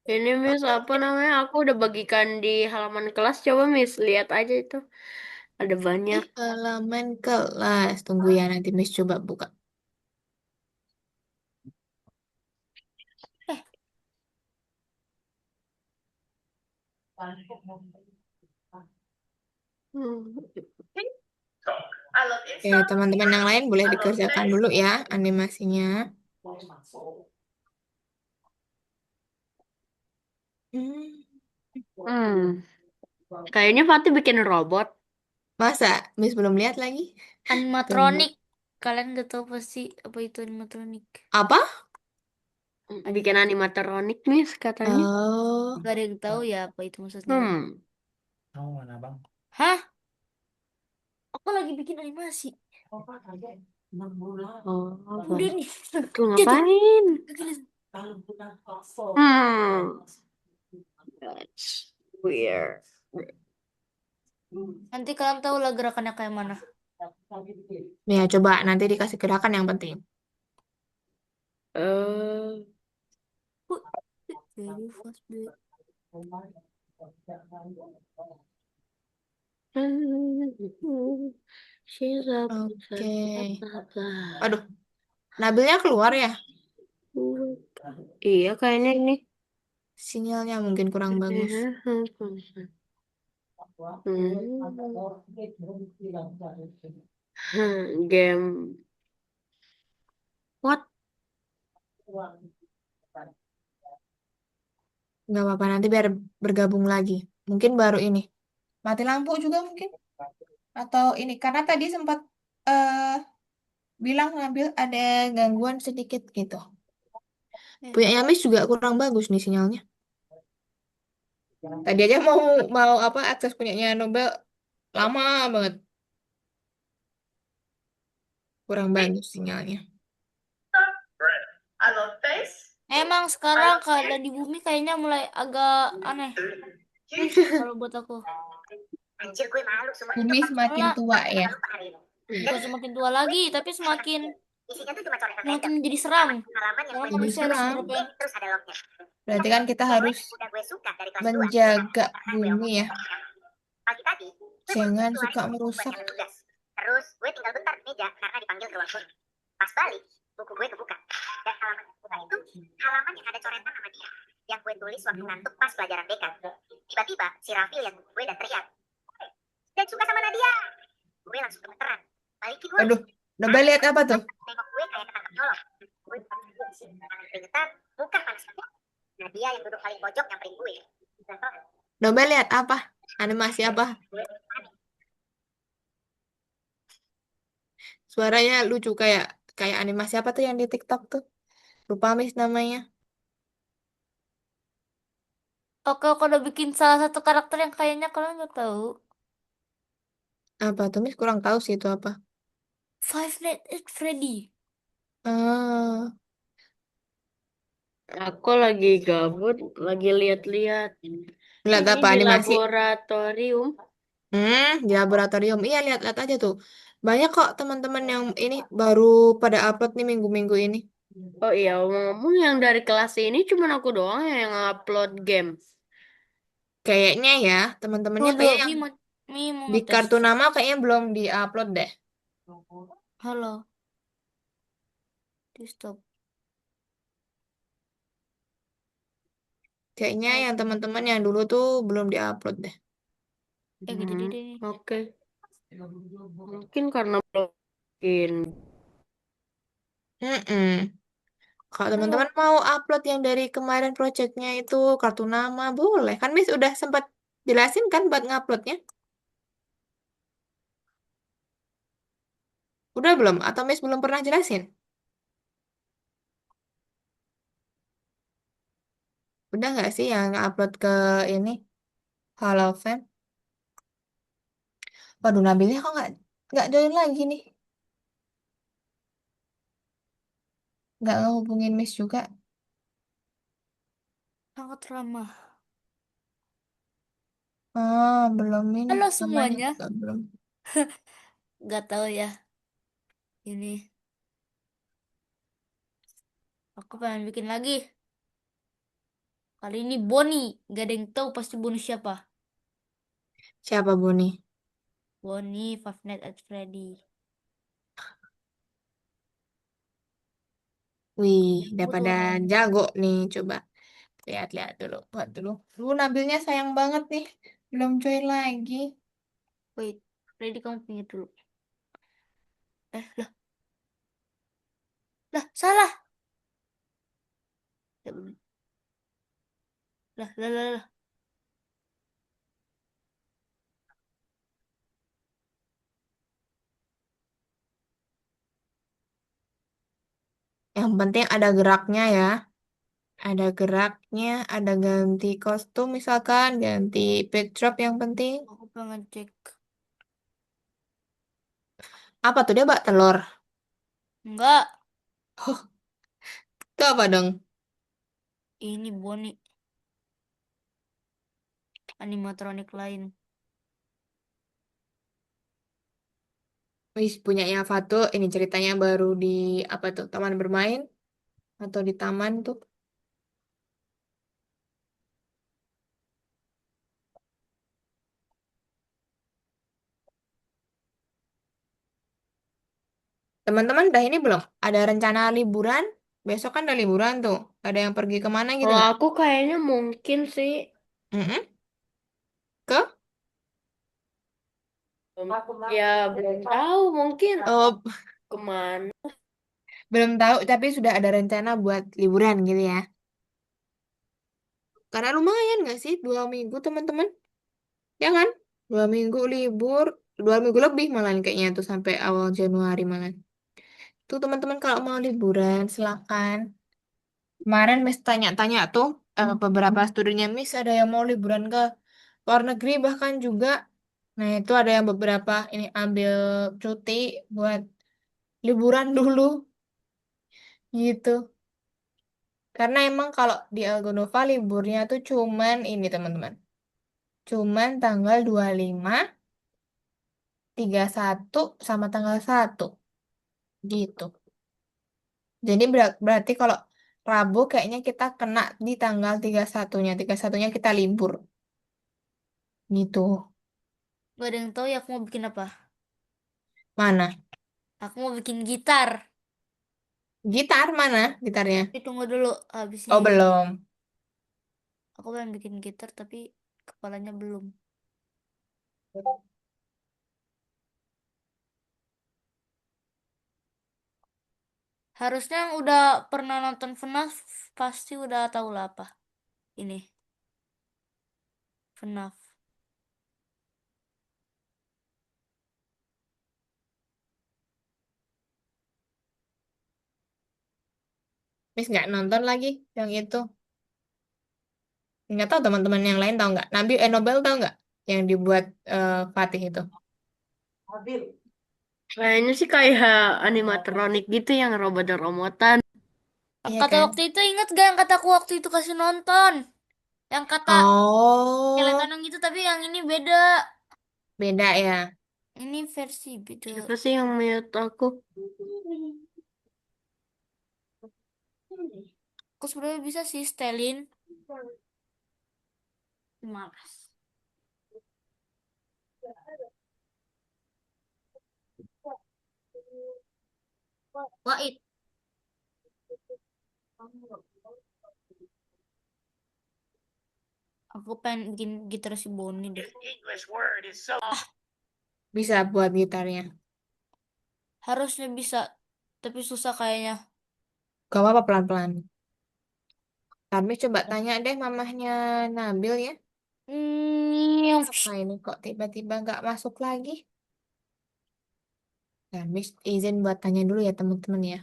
Ini Miss, apa Oke. namanya? Aku udah bagikan di halaman kelas. Coba Miss lihat aja itu. Ada Di banyak. halaman kelas. Tunggu ya nanti Miss coba buka. Eh, Hmm. Oke, teman-teman yang lain boleh dikerjakan dulu ya animasinya. Hmm, Hmm. Kayaknya Fatih bikin robot. masa Miss belum lihat lagi? Tunggu. animatronik. Kalian gak tahu pasti apa itu animatronik. Apa? Bikin animatronik Miss katanya. Oh, Gak ada yang tahu ya apa itu maksudnya. Hmm. Hah? Aku lagi bikin animasi. Oh, Udah nih. tuh Dia tuh. ngapain? Gila. Hmm. That's weird. Nanti kalian tahu lah gerakannya kayak mana. ya coba nanti dikasih gerakan yang penting. Eh, Wih, very fast, babe. she's a Oke. blah. Waduh, Nabilnya keluar ya? Iya kayaknya ini. Sinyalnya mungkin kurang bagus. Game what? Nggak apa-apa, nanti biar bergabung lagi. Mungkin baru ini. Mati lampu juga mungkin. Atau ini, karena tadi sempat eh bilang ngambil ada gangguan sedikit gitu. Eh, Punyanya Miss juga kurang bagus nih sinyalnya. Tadi aja mau mau apa akses punyanya Nobel lama banget. Kurang bagus sinyalnya. Emang sekarang keadaan di bumi kayaknya mulai agak aneh. Kalau buat aku. Bumi semakin Karena tua ya. bukan semakin tua lagi, tapi semakin Isinya tuh cuma coretan semakin random. menjadi seram. Halaman yang Karena gue Jadi manusia harus seram. berapa? terus ada lognya. Berarti kan kita Cewek harus udah gue suka dari kelas 2. menjaga Karena gue bumi omongin. ya. Pagi tadi, gue Jangan keluarin suka buku buat merusak. ngambil tugas. Terus gue tinggal bentar di meja karena dipanggil ke ruang guru. Pas balik, buku gue kebuka. Dan halaman yang kebuka itu halaman yang ada coretan nama dia. Yang gue tulis waktu ngantuk pas pelajaran BK. Tiba-tiba si Raffi lihat buku gue dan teriak. Dan suka sama Nadia. Gue langsung gemeteran. Balikin gue. Aduh, Nobel lihat apa tuh? Tengok gue kayak ketangkep nyolong. Gue tangan keringetan, muka panas banget. Nadia yang duduk paling pojok nyamperin gue. Nobel lihat apa? Animasi apa? Suaranya lucu kayak kayak animasi apa tuh yang di TikTok tuh? Lupa Miss namanya. Oke, aku udah bikin salah satu karakter yang kayaknya kalian nggak tahu. Apa tuh Miss kurang tahu sih itu apa. Five Nights at Freddy. Ah, Aku lagi gabut, lagi lihat-lihat. lihat Ini apa di animasi? laboratorium. Di laboratorium. Iya, lihat-lihat aja tuh. Banyak kok teman-teman yang ini baru pada upload nih minggu-minggu ini. Oh iya, ngomong yang dari kelas ini cuma aku doang yang upload game. Kayaknya ya, teman-temannya Tunggu, kayaknya yang Mi mau di ngetes. kartu nama kayaknya belum di-upload deh. Halo, di stop. Kayaknya yang teman-teman yang dulu tuh belum di-upload deh. Gede Hmm, gede nih. oke. Mungkin karena belum bikin. Mm-mm. Kalau Halo. teman-teman mau upload yang dari kemarin projectnya itu kartu nama, boleh. Kan Miss udah sempat jelasin kan buat nguploadnya? Udah belum? Atau Miss belum pernah jelasin? Udah nggak sih yang upload ke ini? Halo Fam? Waduh, Nabilnya kok nggak join lagi nih? Nggak ngehubungin Miss juga? Sangat ramah. Oh, belum ini. Halo Namanya semuanya. juga belum. Gak tahu ya. Ini aku pengen bikin lagi. Kali ini Bonnie. Gak ada yang tahu pasti Bonnie siapa. Siapa Boni? Bonnie Five Nights at Freddy. Wih, udah Aku tuh pada orangnya. jago nih. Coba lihat-lihat dulu. Buat dulu. Nabilnya sayang banget nih. Belum join lagi. Wait, Freddy kamu pinggir dulu. Lah, lah, salah. Ya, belum. Lah. Yang penting ada geraknya ya. Ada geraknya, ada ganti kostum misalkan, ganti backdrop yang penting. Aku pengen cek. Apa tuh dia bak telur? Enggak, Itu apa dong? ini Bonnie. Animatronik lain. Wis punyanya Fatu, ini ceritanya baru di apa tuh? Taman bermain atau di taman tuh? Teman-teman udah ini belum? Ada rencana liburan? Besok kan ada liburan tuh. Ada yang pergi kemana gitu Kalau nggak? aku kayaknya mungkin sih Mm-mm. Ke? ya belum tahu mungkin Oh, kemana. belum tahu, tapi sudah ada rencana buat liburan gitu ya. Karena lumayan nggak sih 2 minggu teman-teman? Ya kan? 2 minggu libur, 2 minggu lebih malah kayaknya tuh sampai awal Januari malah. Tuh teman-teman kalau mau liburan silakan. Kemarin Miss tanya-tanya tuh beberapa studinya Miss ada yang mau liburan ke luar negeri bahkan juga. Nah itu ada yang beberapa ini ambil cuti buat liburan dulu gitu. Karena emang kalau di Algonova liburnya tuh cuman ini teman-teman. Cuman tanggal 25 31 sama tanggal 1 gitu. Jadi berarti kalau Rabu kayaknya kita kena di tanggal 31-nya. 31-nya kita libur. Gitu. Gak ada yang tahu ya aku mau bikin apa. Mana? Aku mau bikin gitar. Gitar mana gitarnya? Tapi tunggu dulu habis Oh, ini. belum. Aku pengen bikin gitar tapi kepalanya belum. Harusnya yang udah pernah nonton FNAF pasti udah tahu lah apa ini FNAF. Miss nggak nonton lagi yang itu. Nggak tahu teman-teman yang lain tahu nggak? Nobel tahu nggak? Yang dibuat Fatih itu. Kayaknya sih kayak animatronik gitu yang robot-robotan. Iya Kata kan? waktu itu ingat gak yang kata aku waktu itu kasih nonton? Yang kata Oh, skeleton yang itu tapi yang ini beda. beda ya. Ini versi beda. Siapa sih yang mute aku? Aku sebenarnya bisa sih setelin. Malas. Wait. Aku pengen bikin gitar si Boni deh. Bisa buat gitarnya. Harusnya bisa, tapi susah kayaknya. Gak apa-apa pelan-pelan. Tapi coba tanya deh mamahnya Nabil ya. Hmm, Nah ini kok tiba-tiba nggak masuk lagi? Nah, Miss izin buat tanya dulu ya teman-teman ya.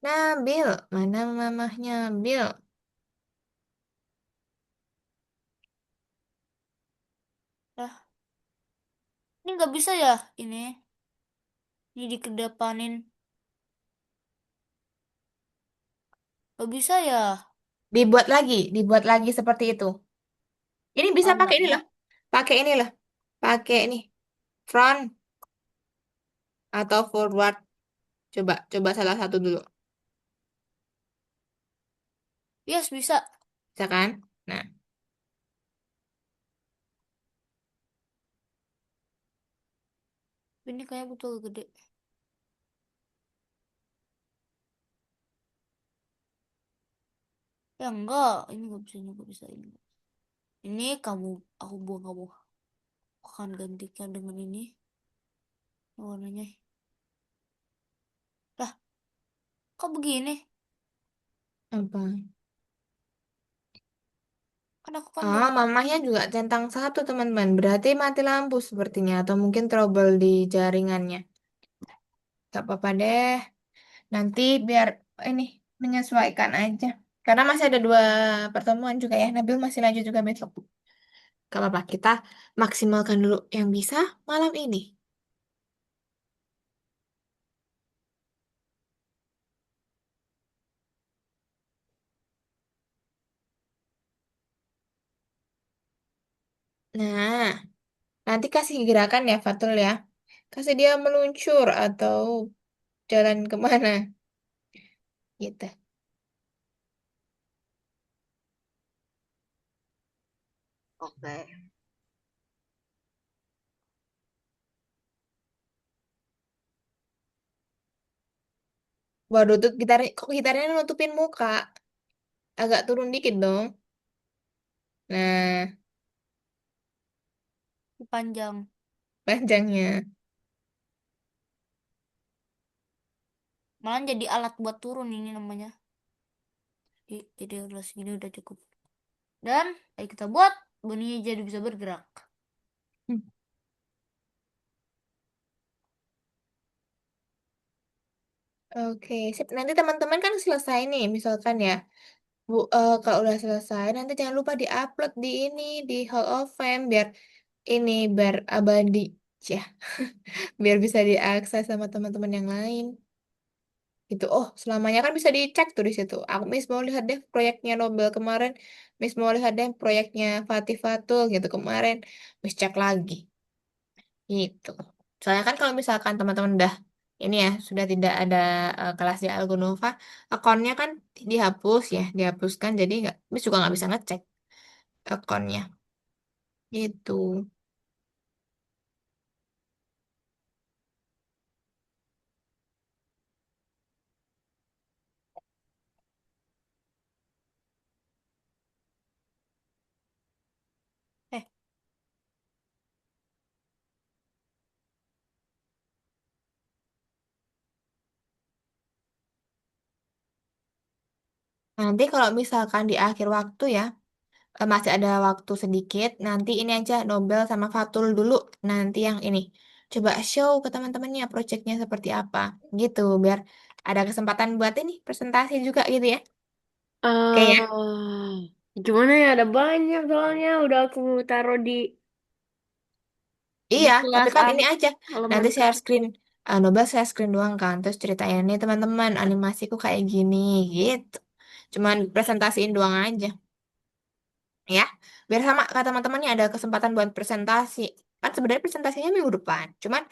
Nabil, mana mamahnya Nabil? lah, ini nggak bisa ya ini dikedepanin. Nggak bisa ya? Dibuat lagi seperti itu. Ini bisa Oh, pakai enggak ini ya? loh. Pakai ini loh. Pakai ini. Front atau forward. Coba salah satu dulu. Yes, bisa. Bisa kan? Nah, Ini kayak betul gede. Ya enggak, ini nggak bisa, ini nggak bisa ini. Ini kamu, aku buang kamu. Aku akan gantikan dengan ini warnanya. Lah, kok begini? apa? Kan aku kan Ah, udah. mamahnya juga centang satu teman-teman. Berarti mati lampu sepertinya. Atau mungkin trouble di jaringannya. Gak apa-apa deh. Nanti biar ini menyesuaikan aja. Karena masih ada 2 pertemuan juga ya. Nabil masih lanjut juga besok. Gak apa-apa. Kita maksimalkan dulu yang bisa malam ini. Nah, nanti kasih gerakan ya Fatul ya. Kasih dia meluncur atau jalan kemana gitu. Oke. Waduh, tuh gitarnya nutupin muka. Agak turun dikit dong. Nah, Panjang. panjangnya. Malah jadi alat buat turun ini namanya. Jadi udah segini udah cukup. Dan ayo kita buat bunyinya jadi bisa bergerak. Hmm. Oke, sip. Nanti teman-teman kan selesai nih, misalkan ya. Kalau udah selesai, nanti jangan lupa diupload di ini, di Hall of Fame, biar abadi, ya, biar bisa diakses sama teman-teman yang lain. Gitu. Oh, selamanya kan bisa dicek tuh di situ. Aku Miss mau lihat deh proyeknya Nobel kemarin. Miss mau lihat deh proyeknya Fatih Fatul gitu kemarin. Miss cek lagi. Gitu. Soalnya kan kalau misalkan teman-teman udah ini ya sudah tidak ada kelas di Algonova, akunnya kan dihapus ya, dihapuskan jadi nggak, Miss juga nggak bisa ngecek akunnya. Gitu. Eh, Nanti kalau misalkan di akhir waktu ya, masih ada waktu sedikit, nanti ini aja Nobel sama Fatul dulu, nanti yang ini. Coba show ke teman-temannya proyeknya seperti apa, gitu, biar ada kesempatan buat ini presentasi juga gitu ya. Oke ya? Gimana ya? Ada banyak soalnya udah aku taruh di Iya, tapi kelas kan ini aja. Nanti elemental. share screen, Nobel share screen doang kan, terus ceritain nih teman-teman, animasiku kayak gini, gitu. Cuman presentasiin doang aja, ya. Biar sama kata teman-temannya ada kesempatan buat presentasi. Kan sebenarnya presentasinya minggu depan, cuman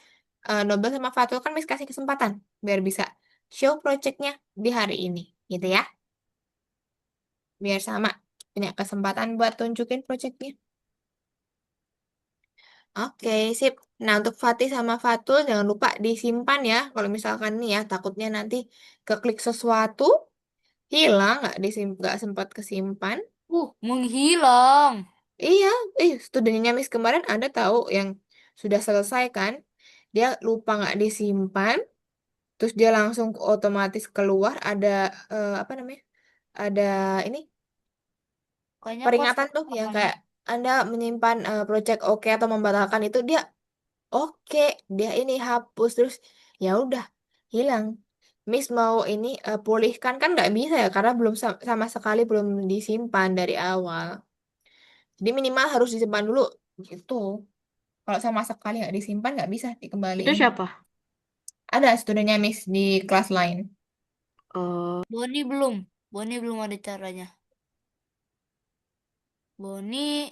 Nobel sama Fatul kan kasih kesempatan biar bisa show projectnya di hari ini, gitu ya. Biar sama punya kesempatan buat tunjukin projectnya. Oke, sip. Nah, untuk Fatih sama Fatul jangan lupa disimpan ya. Kalau misalkan nih ya, takutnya nanti keklik sesuatu, hilang, nggak sempat kesimpan. menghilang. Iya, studinya Miss kemarin ada tahu yang sudah selesai kan? Dia lupa nggak disimpan, terus dia langsung otomatis keluar ada apa namanya? Ada ini Kayaknya aku harus peringatan tuh keluar yang lagi. kayak Anda menyimpan project oke atau membatalkan itu dia oke, dia ini hapus terus ya udah hilang. Miss mau ini pulihkan kan nggak bisa ya karena belum sama sekali belum disimpan dari awal. Jadi minimal harus disimpan dulu gitu. Kalau sama sekali nggak disimpan nggak bisa Itu dikembaliin. siapa? Ada studinya Miss di kelas lain. Oh, Boni belum. Boni belum ada caranya. Boni,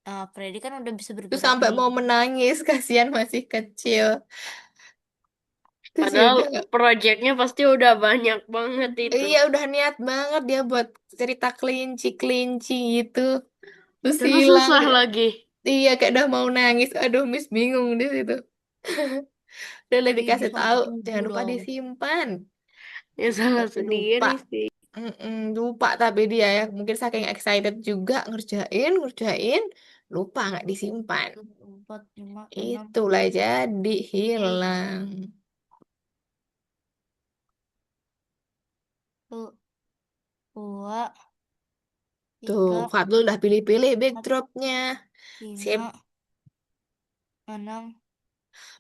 Freddy kan udah bisa Terus bergerak sampai nih. mau menangis, kasihan masih kecil. Terus ya padahal udah nggak. proyeknya pasti udah banyak banget itu. Iya udah niat banget dia buat cerita kelinci-kelinci gitu. Terus Terus hilang. susah lagi. Iya, kayak udah mau nangis. Aduh, Miss bingung di situ. Udah lebih Ih, dikasih bisa tahu, juga jangan lupa dong. disimpan. Ya salah Tapi lupa. sendiri sih. Lupa tapi dia ya mungkin saking excited juga ngerjain, ngerjain, lupa nggak disimpan. 4, 5, 6, Itulah jadi 7, hilang. 2, Tuh, 3, Fadlul udah pilih-pilih backdropnya. Sip, 5, 6,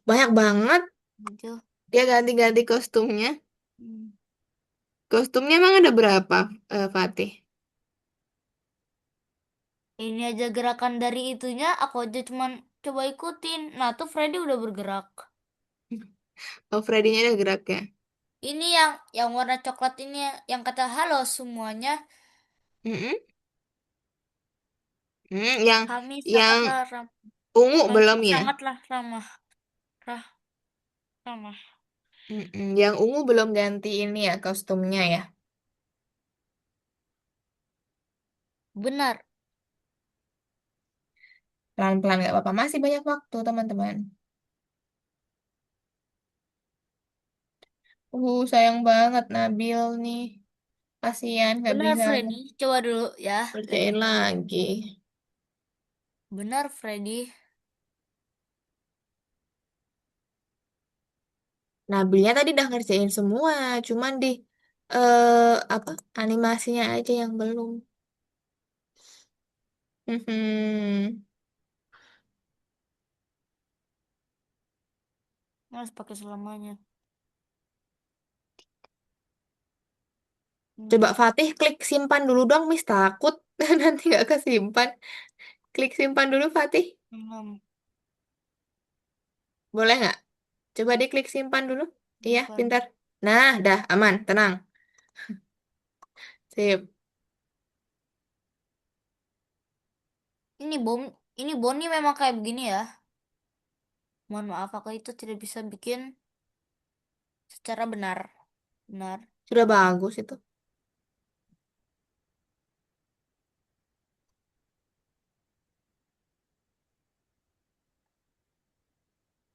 banyak banget. 7. Dia ganti-ganti kostumnya. Kostumnya emang ada berapa, Fatih? Ini aja gerakan dari itunya, aku aja cuman coba ikutin. Nah, tuh Freddy udah bergerak. Oh, Freddy-nya ada geraknya. Ini yang warna coklat ini yang kata halo semuanya. Mm-mm. Yang Kami yang sangatlah ungu belum ya? sangatlah ramah, ramah. Yang ungu belum ganti ini ya kostumnya ya. Benar. Pelan-pelan nggak apa-apa. Masih banyak waktu teman-teman. Sayang banget Nabil nih. Kasihan nggak Benar bisa Freddy. Coba dulu ya, kerjain lihat-lihat. lagi. Benar Freddy. Nabilnya tadi udah ngerjain semua, cuman di apa animasinya aja yang belum. Harus pakai selamanya. Coba Hmm, Fatih klik simpan dulu dong, Miss takut nanti nggak kesimpan. Klik simpan dulu Fatih, 6, boleh nggak? Coba diklik simpan dulu. Iya, 8. pintar. Nah, dah aman, tenang. Sip. Ini Boni memang kayak begini ya. Mohon maaf, aku itu tidak bisa bikin secara benar. Benar. Sudah bagus itu.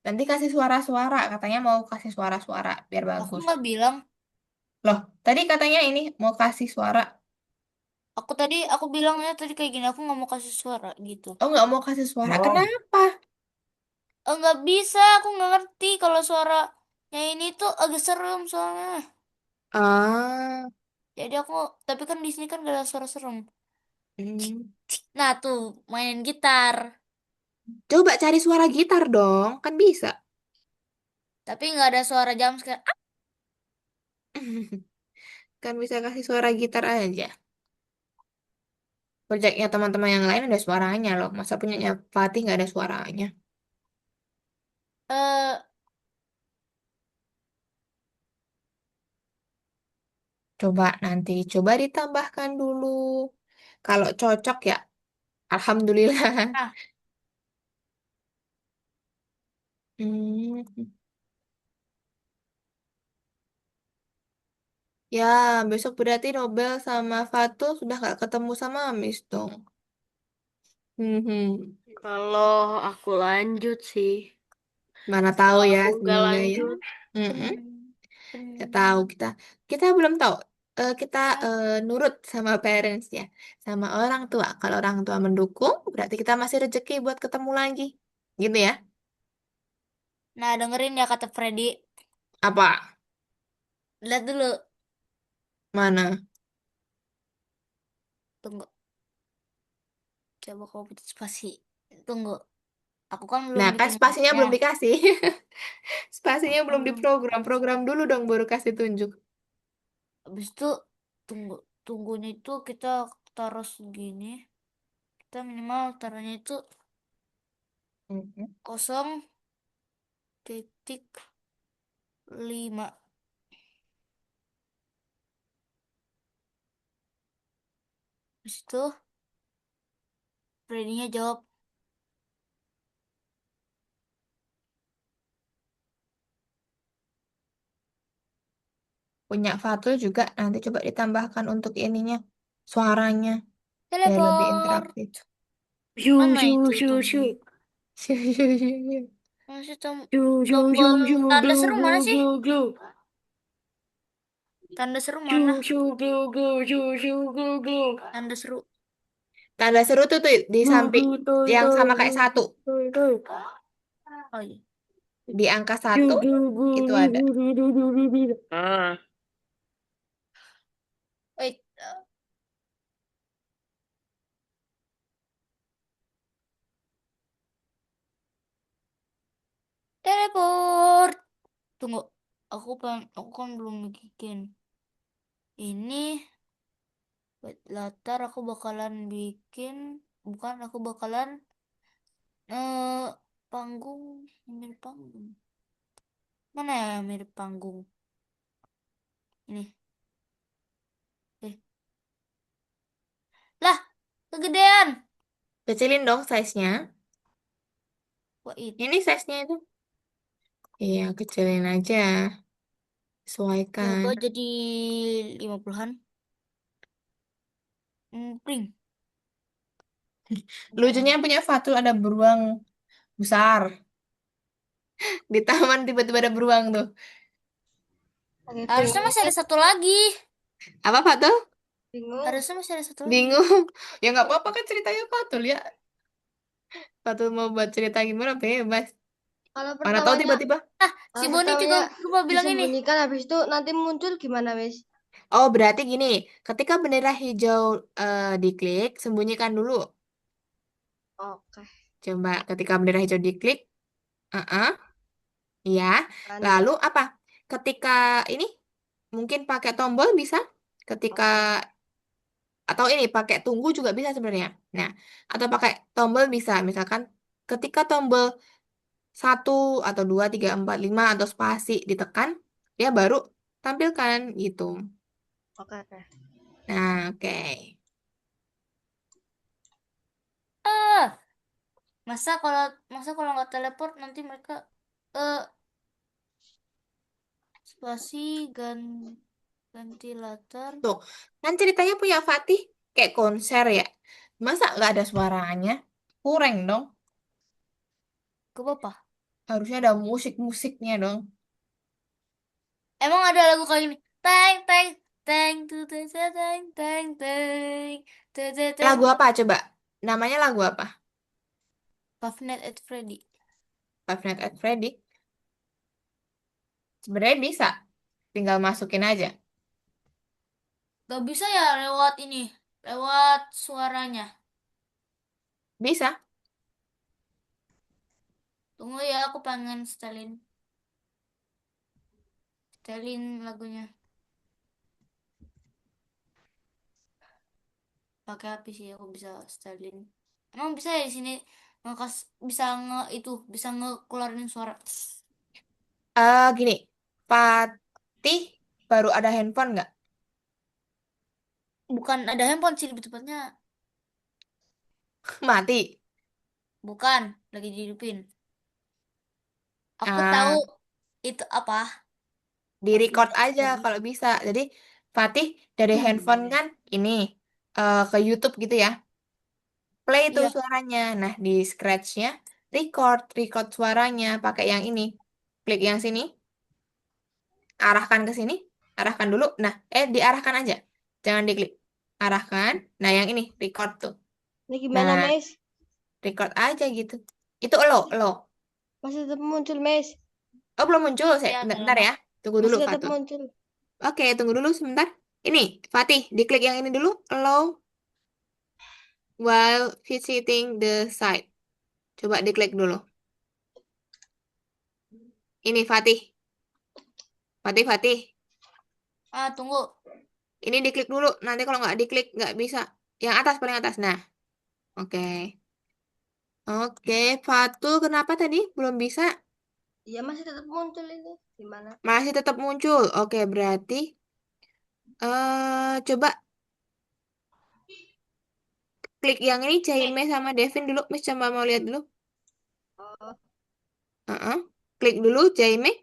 Nanti kasih suara-suara, katanya mau kasih suara-suara biar Aku bagus. nggak bilang. Loh, tadi katanya ini mau kasih suara. Aku bilangnya tadi kayak gini. Aku nggak mau kasih suara gitu. Oh, nggak mau kasih suara. Kenapa? Nggak bisa. Aku nggak ngerti kalau suaranya ini tuh agak serem soalnya. Ah, Jadi aku, tapi kan di sini kan gak ada suara serem. hmm. Nah tuh mainin gitar. Coba cari suara gitar dong, kan bisa. Tapi nggak ada suara jam sekarang. Kan bisa kasih suara gitar aja. Proyeknya teman-teman yang lain ada suaranya loh. Masa punyanya Fatih nggak ada suaranya? Eh, Coba nanti, coba ditambahkan dulu. Kalau cocok ya, alhamdulillah. nah, Hmm. Ya, besok berarti Nobel sama Fatul sudah nggak ketemu sama Miss dong. Hmm. Kalau aku lanjut sih. Mana tahu Kalau ya, aku nggak semoga ya. lanjut, Mm-mm. pen, Nggak tahu pen. kita belum tahu. Kita nurut sama parents ya, sama orang tua. Kalau orang tua mendukung, berarti kita masih rezeki buat ketemu lagi. Gitu ya? Nah, dengerin ya kata Freddy. Apa? Lihat dulu. Mana? Tunggu. Coba kau putus spasi. Tunggu. Aku kan belum Nah, kan bikin spasinya linknya. belum dikasih. Spasinya belum Hmm. diprogram. Program dulu dong, baru kasih tunjuk. Habis itu tunggu. Tunggunya itu kita taruh segini. Kita minimal taruhnya itu Mm-mm. 0,5. Habis itu Freddy-nya jawab. Punya Fatul juga nanti coba ditambahkan untuk ininya, suaranya, biar lebih Teleport. interaktif. shoo Mana shoo itu shoo shoo, Masih shoo shoo tombol shoo shoo, tanda glue seru mana glue sih? glue glue, Tanda seru mana? shoo shoo glue glue, shoo shoo glue glue, Tanda seru. Tanda seru tuh di glue samping glue toy yang toy, sama kayak glue satu. toy toy, Oh iya. Di angka glue satu glue glue itu glue ada. glue glue glue glue glue. Ah, Wait. Teleport. Tunggu. Aku kan belum bikin. Ini wait, latar aku bakalan bikin. Bukan, aku bakalan eh panggung. Mirip panggung. Mana ya mirip panggung? Ini. Eh. Lah, kegedean. Kecilin dong size-nya. Wait. Ini size-nya itu. Iya, kecilin aja. Coba Sesuaikan. jadi 50-an. Pring. Lucunya punya Fatul ada beruang besar. Di taman tiba-tiba ada beruang tuh. Oke, Harusnya masih ada satu lagi. Apa Fatul? bingung. Harusnya masih ada satu lagi. Bingung. Ya nggak apa-apa kan ceritanya Fatul ya. Fatul mau buat cerita gimana bebas. Kalau Mana tahu pertamanya, tiba-tiba. Si Boni juga lupa bilang ini. disembunyikan habis itu nanti muncul gimana, wis? Oh, berarti gini. Ketika bendera hijau diklik, sembunyikan dulu. Oke, Coba ketika bendera hijau diklik, uh ya. kan ya. Lalu apa? Ketika ini mungkin pakai tombol bisa. Ketika atau ini pakai tunggu juga bisa sebenarnya. Nah, atau pakai tombol bisa. Misalkan ketika tombol 1 atau 2 3 4 5 atau spasi ditekan, dia baru tampilkan gitu. Oke, oke. Nah, oke. Ah, Masa kalau nggak teleport nanti mereka eh spasi ganti latar. Tuh, kan ceritanya punya Fatih kayak konser ya. Masa nggak ada suaranya? Kurang dong. Ke Bapak. Harusnya ada musik-musiknya dong. Emang ada lagu kayak gini. Teng teng teng tuh teng teng teng teng teng teng teng teng. Lagu apa coba? Namanya lagu apa? Five Nights at Freddy. Five Nights at Freddy. Sebenarnya bisa. Tinggal masukin aja. Gak bisa ya lewat ini, lewat suaranya. Bisa. Tunggu ya, aku pengen setelin lagunya. Pakai HP sih aku bisa setelin. Emang bisa ya di sini ngekas bisa bisa ngekeluarin suara. Gini. Fatih baru ada handphone nggak? Bukan ada handphone sih lebih tepatnya. Mati. Bukan, lagi dihidupin. Aku tahu Ah, itu apa. di Five record Nights at aja Freddy. kalau bisa. Jadi Fatih dari handphone kan ini ke YouTube gitu ya. Play tuh Iya, suaranya. Nah, di scratch-nya record suaranya pakai yang ini. Klik yang sini, arahkan ke sini, arahkan dulu. Nah, diarahkan aja. Jangan diklik. Arahkan. Nah, yang ini record tuh. Ini gimana, Nah, Mes? record aja gitu. Itu lo. Masih tetap muncul, Mes. Oh, belum muncul. Saya iya bentar, agak bentar lama. ya. Tunggu dulu, Masih tetap Fatul. muncul. Oke, tunggu dulu sebentar. Ini, Fatih, diklik yang ini dulu. Allow while visiting the site. Coba diklik dulu. Ini Fatih. Fatih. Ah, tunggu. Ini diklik dulu. Nanti kalau nggak diklik, nggak bisa. Yang atas, paling atas. Nah, oke. Oke, Fatul kenapa tadi belum bisa? Iya, masih tetap muncul ini. Gimana? Masih tetap muncul. Oke, berarti coba klik yang ini Jaime sama Devin dulu. Miss coba mau lihat dulu. Oh, Heeh. Klik dulu Jaime.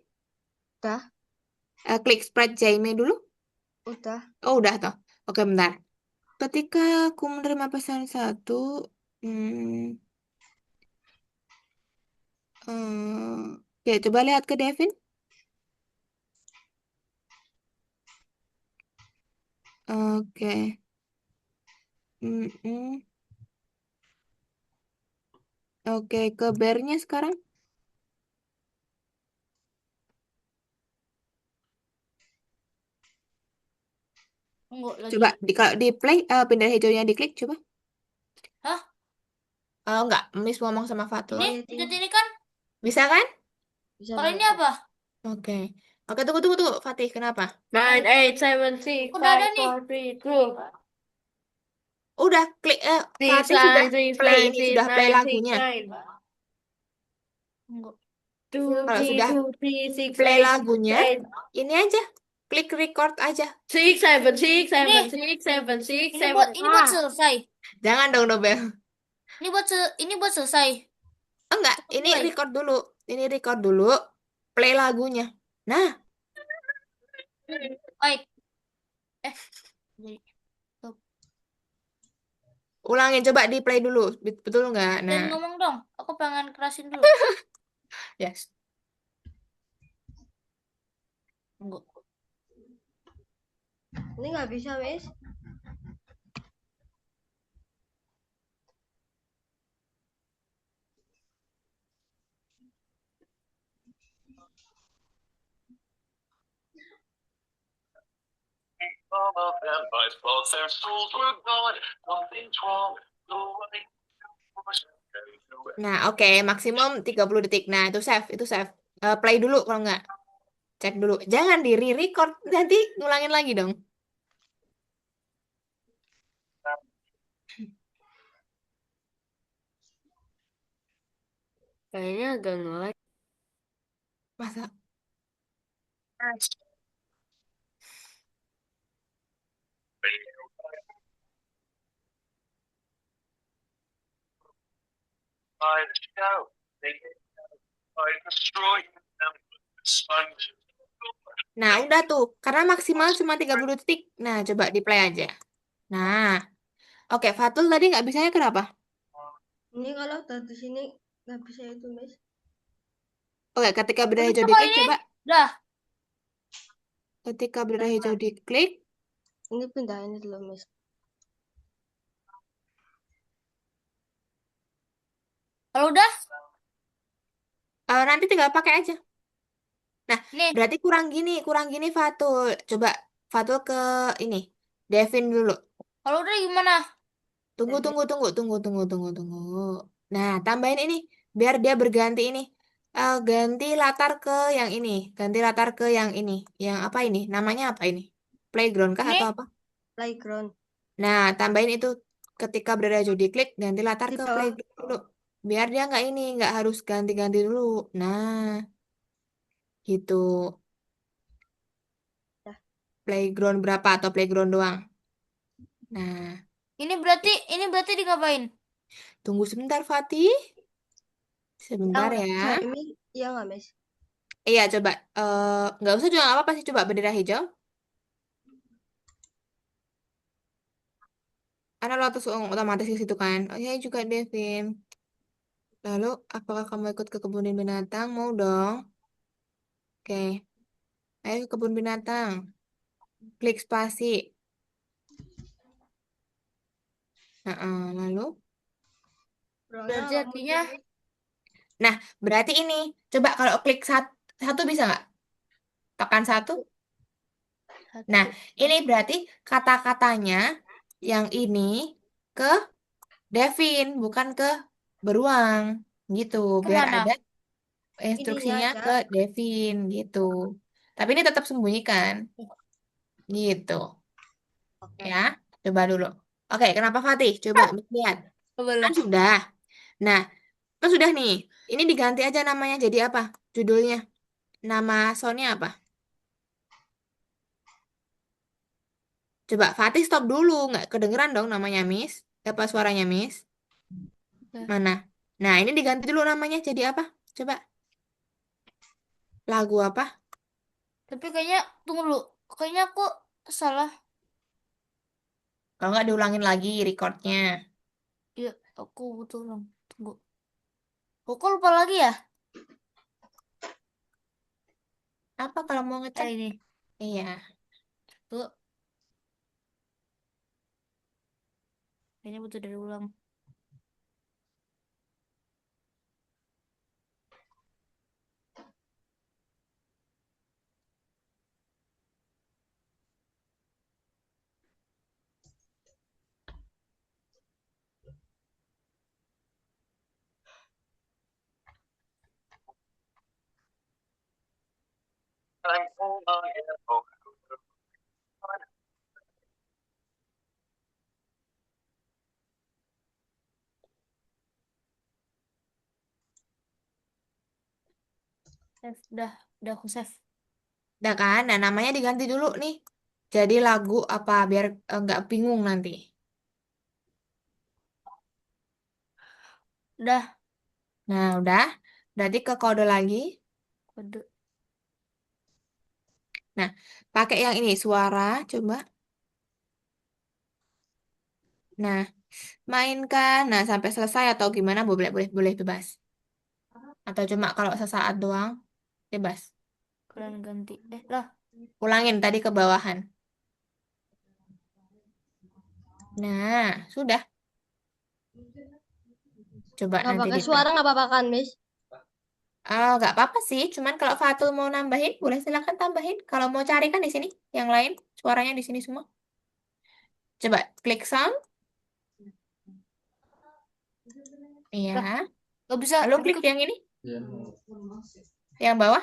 udah, Klik spread Jaime dulu. udah. Oh, udah toh. Oke, bentar. Ketika aku menerima pesan satu, hmm, oke, coba lihat ke Devin. Oke. Mm-mm. Oke, ke bear-nya sekarang. Tunggu lagi. Coba kalau di play, pindah hijaunya diklik, coba. Hah? Oh, enggak, Miss ngomong sama Fatul. Oh, Ini iya, pencet Ting. ini kan? Bisa kan? Bisa, Kalau bisa, ini bisa. apa? Oke. Oke, tunggu. Fatih, kenapa? 9, 8, 7, 6, Udah ada 5, nih. 4, 3, 2. Udah, klik. 6, Fatih sudah 9, 6, play 9, ini, 6, sudah play 9, 6, lagunya. 9. Tunggu. 2, Kalau 3, sudah 2, 3, 6, play 8, lagunya, 8. ini aja. Klik record aja. 6, 7, 6, 7, Nih, 6, 7, 6, ini 7. buat selesai. Jangan dong, Nobel. Ini buat selesai. Enggak, Cepet ini play. record dulu. Ini record dulu. Play lagunya. Nah, Wait. Eh, jadi. Stop. ulangin. Coba di play dulu. Betul nggak? Nah, Jangan ngomong dong. Aku pengen kerasin dulu. yes. Tunggu. Ini nggak bisa, Mes. Nah, oke. Maksimum 30 detik. Nah, itu save. Itu save. Play dulu kalau nggak. Cek dulu. Jangan di re-record. Nanti ngulangin lagi dong. Kayaknya agak ngelag. Masa? Nah, udah tuh. Karena maksimal cuma 30 detik. Nah, coba di play aja. Nah, oke. Fatul tadi nggak bisanya kenapa? Ini kalau dari sini nggak bisa itu, Miss. Oke, ketika benda Udah hijau kok diklik, ini. coba. Udah. Ketika benda hijau diklik, Ini pindahin dulu, Miss. Kalau udah, nanti tinggal pakai aja. Nah, nih. berarti kurang gini Fatul. Coba Fatul ke ini, Devin dulu. Kalau udah gimana? Tunggu. Nah, tambahin ini, biar dia berganti ini. Ganti latar ke yang ini, ganti latar ke yang ini. Yang apa ini? Namanya apa ini? Playground kah Ini atau apa? Playground. Nah, tambahin itu ketika berada di klik, ganti latar Di ke bawah. playground dulu. Biar dia nggak harus ganti-ganti dulu. Nah, gitu. Dah. Playground berapa atau playground doang? Nah, ini berarti digapain? tunggu sebentar, Fatih. Sebentar Yang ya. saya ini, iya nggak, Miss? Iya, coba. Nggak usah juga nggak apa-apa sih. Coba bendera hijau. Karena lo otomatis otomatis ke situ kan. Oh ya juga, Devin. Lalu, apakah kamu ikut ke kebun binatang? Mau dong. Oke. Ayo ke kebun binatang. Klik spasi. Lalu. Orangnya Berarti nggak artinya muncul, Miss. Nah, berarti ini. Coba kalau klik satu bisa nggak? Tekan satu. Nah, satu. ini berarti kata-katanya yang ini ke Devin, bukan ke Beruang. Gitu. Biar Kemana? ada Ininya instruksinya aja. ke Devin. Gitu. Tapi ini tetap sembunyikan. Gitu. Oke. Ya. Coba dulu. Oke, kenapa Fatih? Coba lihat. Kan Boleh. sudah. Nah, kan sudah nih. Ini diganti aja namanya jadi apa? Judulnya. Nama soundnya apa? Coba Fatih stop dulu, nggak kedengeran dong namanya Miss. Apa suaranya Miss? Oke. Mana? Nah, ini diganti dulu namanya jadi apa? Coba. Lagu apa? Tapi kayaknya tunggu dulu. Kayaknya aku salah. Kalau nggak diulangin lagi recordnya. Iya, aku butuh ulang. Tunggu. Kok lupa lagi ya? Apa kalau mau ngecek? Ini. Iya. Tuh, kayaknya butuh dari ulang. Save. Udah aku save. Udah kan? Nah, namanya diganti dulu nih. Jadi lagu apa biar nggak bingung nanti. Udah. Nah, udah. Berarti ke kode lagi. Kode. Nah, pakai yang ini suara coba. Nah, mainkan. Nah, sampai selesai atau gimana boleh bebas. Atau cuma kalau sesaat doang bebas. Kalian ganti. Lah. Ulangin tadi ke bawahan. Nah, sudah. Coba Nggak nanti pakai di play. suara nggak apa-apa kan, Miss? Nggak apa-apa sih. Cuman kalau Fatul mau nambahin, boleh silakan tambahin. Kalau mau cari kan di sini, yang lain suaranya di sini semua. Coba klik sound. Lah. Iya. Gak bisa Lalu klik diklik. yang ini, yang bawah.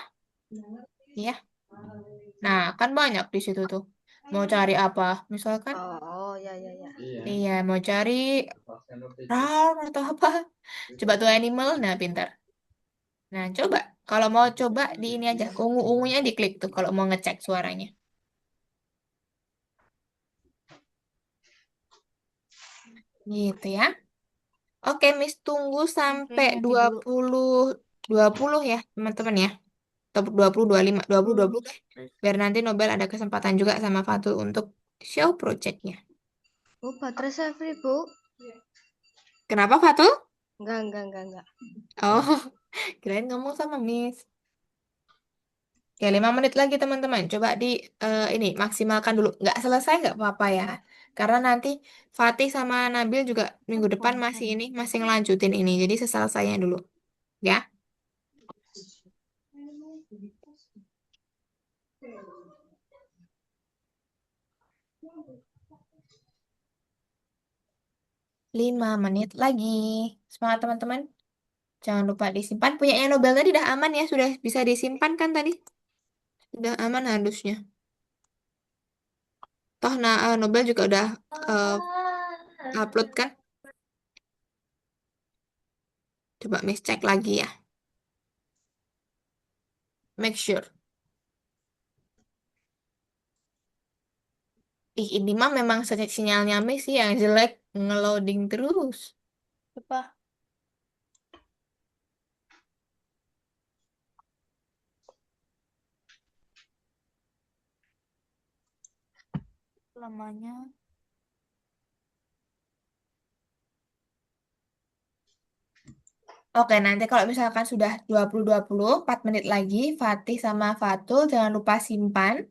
Iya. Nah, kan banyak di situ tuh. Mau cari apa? Misalkan, Oh, ya, ya, ya. iya, mau cari round atau apa? Coba tuh animal. Nah, pintar. Nah, coba. Kalau mau coba di ini aja. Ungu-ungunya diklik tuh kalau mau ngecek suaranya. Gitu ya. Oke, Miss tunggu sampai Nanti dua dulu. puluh 20 ya, teman-teman ya. Atau 20, 25, 20, 20 deh. Biar nanti Nobel ada kesempatan juga sama Fatul untuk show projectnya. Oh, baterai saya free, Bu. Kenapa Fatul? Enggak. Oh, kirain ngomong sama Miss. Ya, 5 menit lagi teman-teman. Coba ini maksimalkan dulu. Nggak selesai nggak apa-apa ya. Karena nanti Fatih sama Nabil juga minggu depan masih ngelanjutin ini. Jadi selesainya dulu. Ya, 5 menit lagi. Semangat teman-teman. Jangan lupa disimpan. Punyanya Nobel tadi udah aman ya. Sudah bisa disimpan kan tadi? Udah aman harusnya. Toh Nobel juga udah eh, upload kan? Coba Miss cek lagi ya. Make sure. Ih, ini mah memang sinyalnya Miss sih yang jelek. Ngeloading terus. Apa? Lamanya. Oke, nanti kalau misalkan sudah 20 4 menit lagi, Fatih sama Fatul jangan lupa simpan.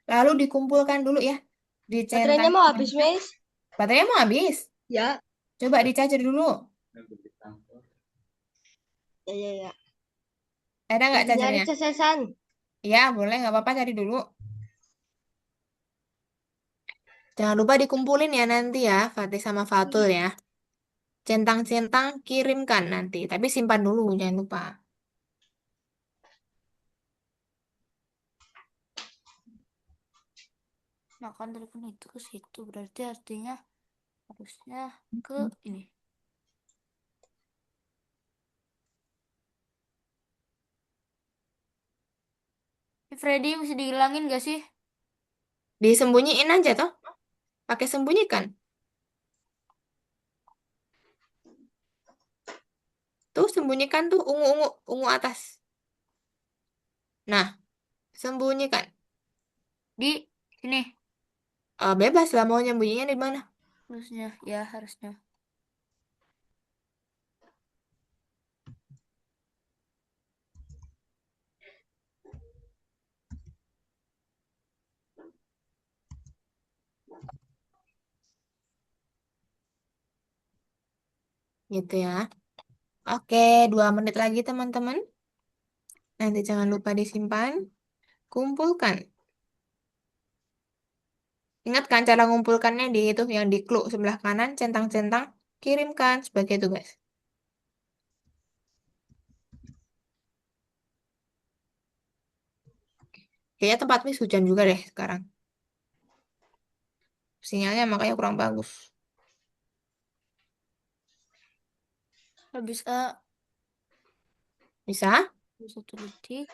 Lalu dikumpulkan dulu ya. Baterainya mau habis, Dicentang-centang. Miss. Baterainya mau habis. Ya. Coba dicajer dulu. Ya. Ada nggak Lagi nyari cajernya? casesan. Ya, boleh. Nggak apa-apa, cari dulu. Jangan lupa dikumpulin ya nanti ya, Fatih sama Fatul ya. Centang-centang kirimkan nanti. Tapi simpan dulu, jangan lupa. Makan telepon itu ke situ. Berarti artinya harusnya ke ini. Freddy bisa dihilangin gak sih? Disembunyiin aja toh. Pakai sembunyikan. Tuh, sembunyikan tuh ungu-ungu, ungu atas. Nah, sembunyikan. Di sini. Bebas lah mau nyembunyinya di mana. Harusnya. Ya harusnya. Gitu ya. Oke, 2 menit lagi teman-teman. Nanti jangan lupa disimpan. Kumpulkan. Ingat kan cara ngumpulkannya di itu yang di clue sebelah kanan, centang-centang, kirimkan sebagai tugas. Kayaknya tempat Miss hujan juga deh sekarang. Sinyalnya makanya kurang bagus. Bisa. Bisa? 1 detik.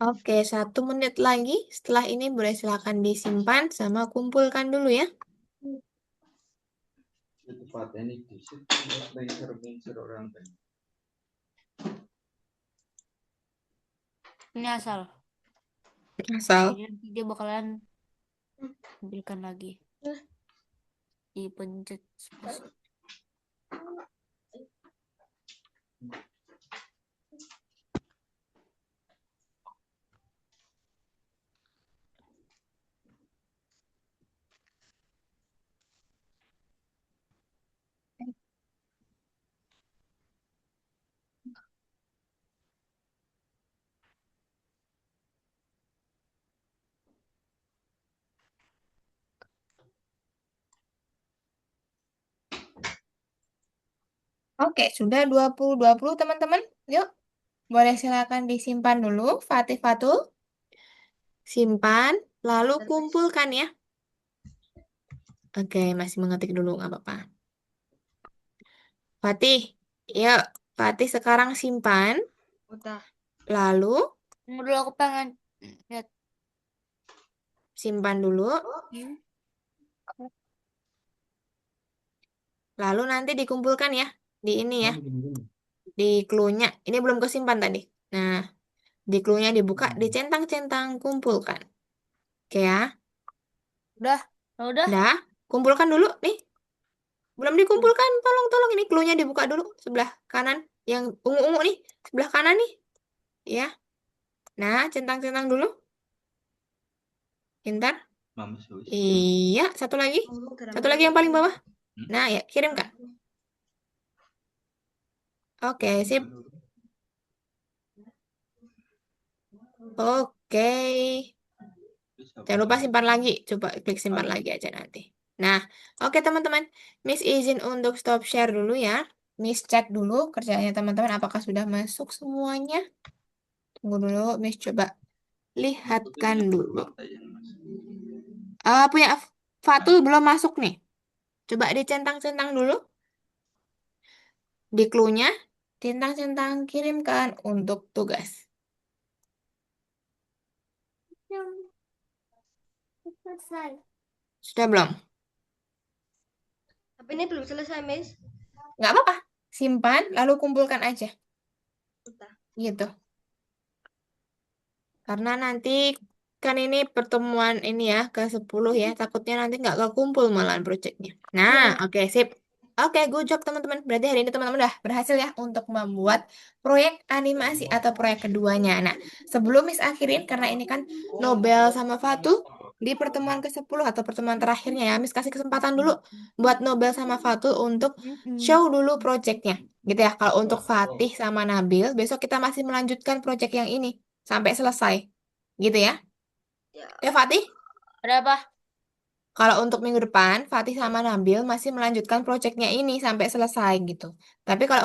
Oke, 1 menit lagi. Setelah ini boleh silakan disimpan sama kumpulkan dulu ya. Ini asal. Asal. Jadi nanti dia bakalan ambilkan lagi. Dipencet spasi. Oke, sudah 20 teman-teman. Yuk, boleh silakan disimpan dulu. Fatih Fatul, simpan, lalu Bentar, Miss. kumpulkan ya. Oke, masih mengetik dulu, nggak apa-apa. Fatih, yuk. Fatih sekarang simpan, Udah. lalu Tunggu dulu aku pengen lihat. simpan dulu, lalu nanti dikumpulkan ya. Di ini ya, di clue-nya. Ini belum kesimpan tadi. Nah, di clue-nya dibuka, dicentang-centang, kumpulkan. Oke ya. Udah, udah. Dah, kumpulkan dulu nih. Belum dikumpulkan, tolong ini clue-nya dibuka dulu sebelah kanan. Yang ungu-ungu nih, sebelah kanan nih. Ya. Nah, centang-centang dulu. Pintar. Iya, satu lagi. Satu lagi yang paling bawah. Nah, ya, kirimkan. Oke, sip. Oke. Jangan lupa simpan lagi. Coba klik simpan lagi aja nanti. Nah, oke teman-teman. Miss izin untuk stop share dulu ya. Miss cek dulu kerjanya teman-teman apakah sudah masuk semuanya. Tunggu dulu, Miss coba lihatkan dulu. Punya Fatul belum masuk nih. Coba dicentang-centang dulu. Di clue-nya, centang-centang kirimkan untuk tugas. Selesai. Sudah belum? Tapi ini belum selesai, Miss. Nggak apa-apa. Simpan, lalu kumpulkan aja. Udah. Gitu. Karena nanti kan ini pertemuan ini ya ke-10 ya. Takutnya nanti nggak kekumpul malahan proyeknya. Nah, oke sip. Oke, good job teman-teman. Berarti hari ini teman-teman udah berhasil ya untuk membuat proyek animasi atau proyek keduanya. Nah, sebelum Miss akhirin, karena ini kan Nobel sama Fatul di pertemuan ke-10 atau pertemuan terakhirnya ya, Miss kasih kesempatan dulu buat Nobel sama Fatul untuk show dulu proyeknya. Gitu ya. Kalau untuk Fatih sama Nabil, besok kita masih melanjutkan proyek yang ini sampai selesai. Gitu ya. Ya. Ya Fatih? Ada apa? Kalau untuk minggu depan, Fatih sama Nabil masih melanjutkan proyeknya ini sampai selesai gitu. Tapi kalau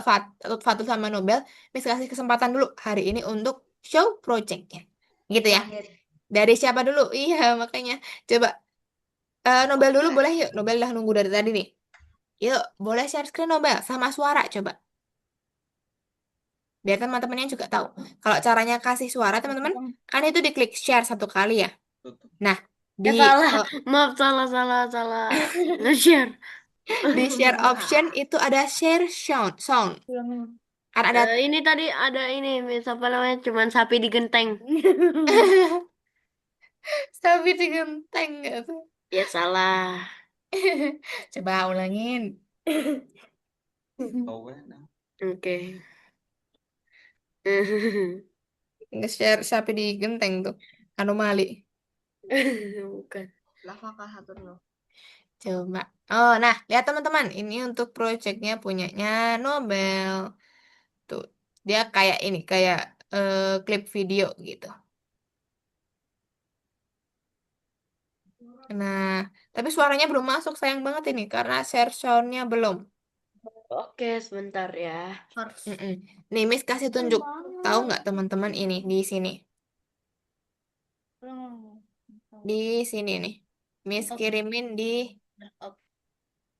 Fatul sama Nobel, Miss kasih kesempatan dulu hari ini untuk show proyeknya. Gitu ya. Terakhir. Dari siapa dulu? Iya, makanya. Coba Nobel dulu boleh yuk. Nobel udah nunggu dari tadi nih. Yuk, boleh share screen Nobel sama suara coba. Biar teman-temannya juga tahu. Kalau caranya kasih suara teman-teman, kan itu diklik share satu kali ya. Nah, di salah. Maaf, salah. Nge-share. di share option itu ada share sound. Kan ada Ini tadi ada ini, Miss, apa namanya? Cuman sapi digenteng. sapi digenteng gitu. Ya salah. Coba ulangin. Oke. Nge-share sapi digenteng tuh. Anomali. Bukan. Lava Saturno. Coba. Oh, nah, lihat teman-teman. Ini untuk proyeknya punyanya Nobel. Tuh, dia kayak ini, kayak klip video gitu. Nah, tapi suaranya belum masuk. Sayang banget ini, karena share sound-nya belum. Oke, sebentar ya. Mm-mm. Nih, Miss kasih tunjuk. Tahu nggak teman-teman ini di sini? Di sini nih. Miss kirimin di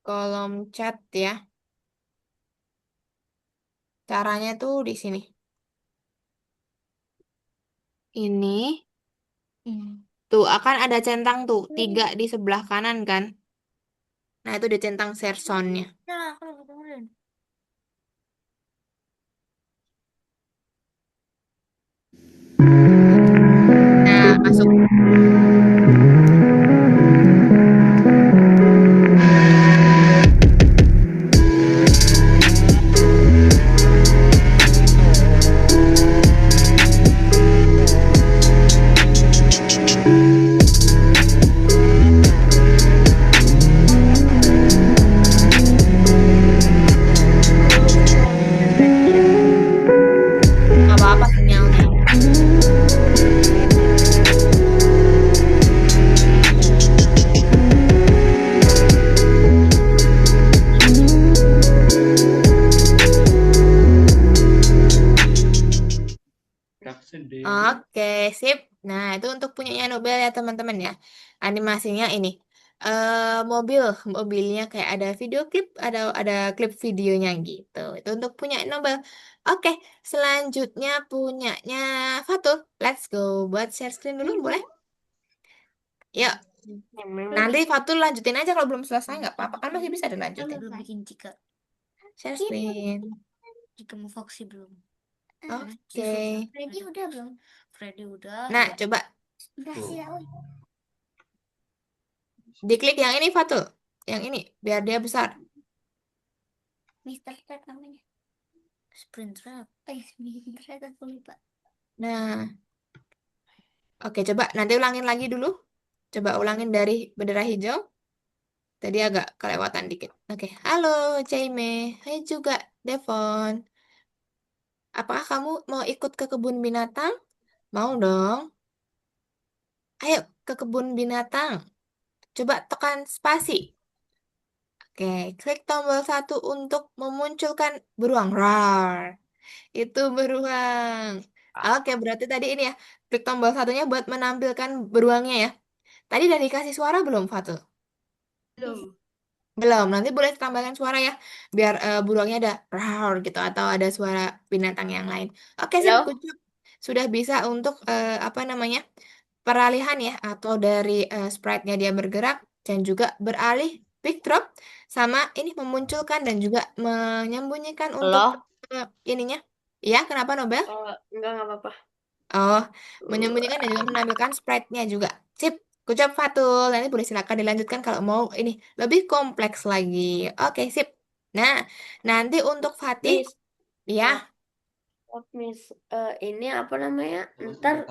kolom chat ya. Caranya tuh di sini. Ini tuh akan ada centang tuh 3 di sebelah kanan kan. Nah, itu dicentang share sound-nya. Nah, masuk. Nggak apa-apa sinyalnya. sip. Nah, itu untuk punyanya Nobel ya teman-teman ya. Animasinya ini. Mobilnya kayak ada video klip, ada klip videonya gitu. Itu untuk punya Nobel. Oke, selanjutnya punyanya Fatul. Let's go buat share screen dulu boleh? Yuk, nanti Fatul lanjutin aja kalau belum selesai nggak apa-apa kan masih bisa dilanjutin. Belum bikin jika Share screen. mau Foxy belum. Oke. Freddy udah belum? Freddy udah. Nah, coba Udah sih. diklik yang ini Fatul. Yang ini biar dia besar. Mister Trap namanya. Sprint Trap. Sprint Trap aku lupa. Nah, oke coba nanti ulangin lagi dulu. Coba ulangin dari bendera hijau. Tadi agak kelewatan dikit. Oke, halo Jaime. Hai juga Devon. Apakah kamu mau ikut ke kebun binatang? Mau dong. Ayo ke kebun binatang. Coba tekan spasi. Oke, klik tombol 1 untuk memunculkan beruang. Rar. Itu beruang. Oke, berarti tadi ini ya. Klik tombol satunya buat menampilkan beruangnya ya. Tadi udah dikasih suara belum, Fatul? Belum. Belum. Nanti boleh tambahkan suara ya. Biar beruangnya ada roar gitu. Atau ada suara binatang yang lain. Oke, sip. Halo? Kucuk. Sudah bisa untuk apa namanya? Peralihan ya. Atau dari sprite-nya dia bergerak. Dan juga beralih pick drop. Sama ini memunculkan dan juga menyembunyikan untuk Halo? ininya. Ya, kenapa Nobel? Enggak apa-apa. Oh, menyembunyikan dan juga menampilkan sprite-nya juga. Sip, ucap Fatul. Nanti boleh silakan dilanjutkan kalau mau ini lebih kompleks lagi. Oke, sip. Nah, nanti untuk Fatih, Miss, ya, Miss, ini apa namanya? Ntar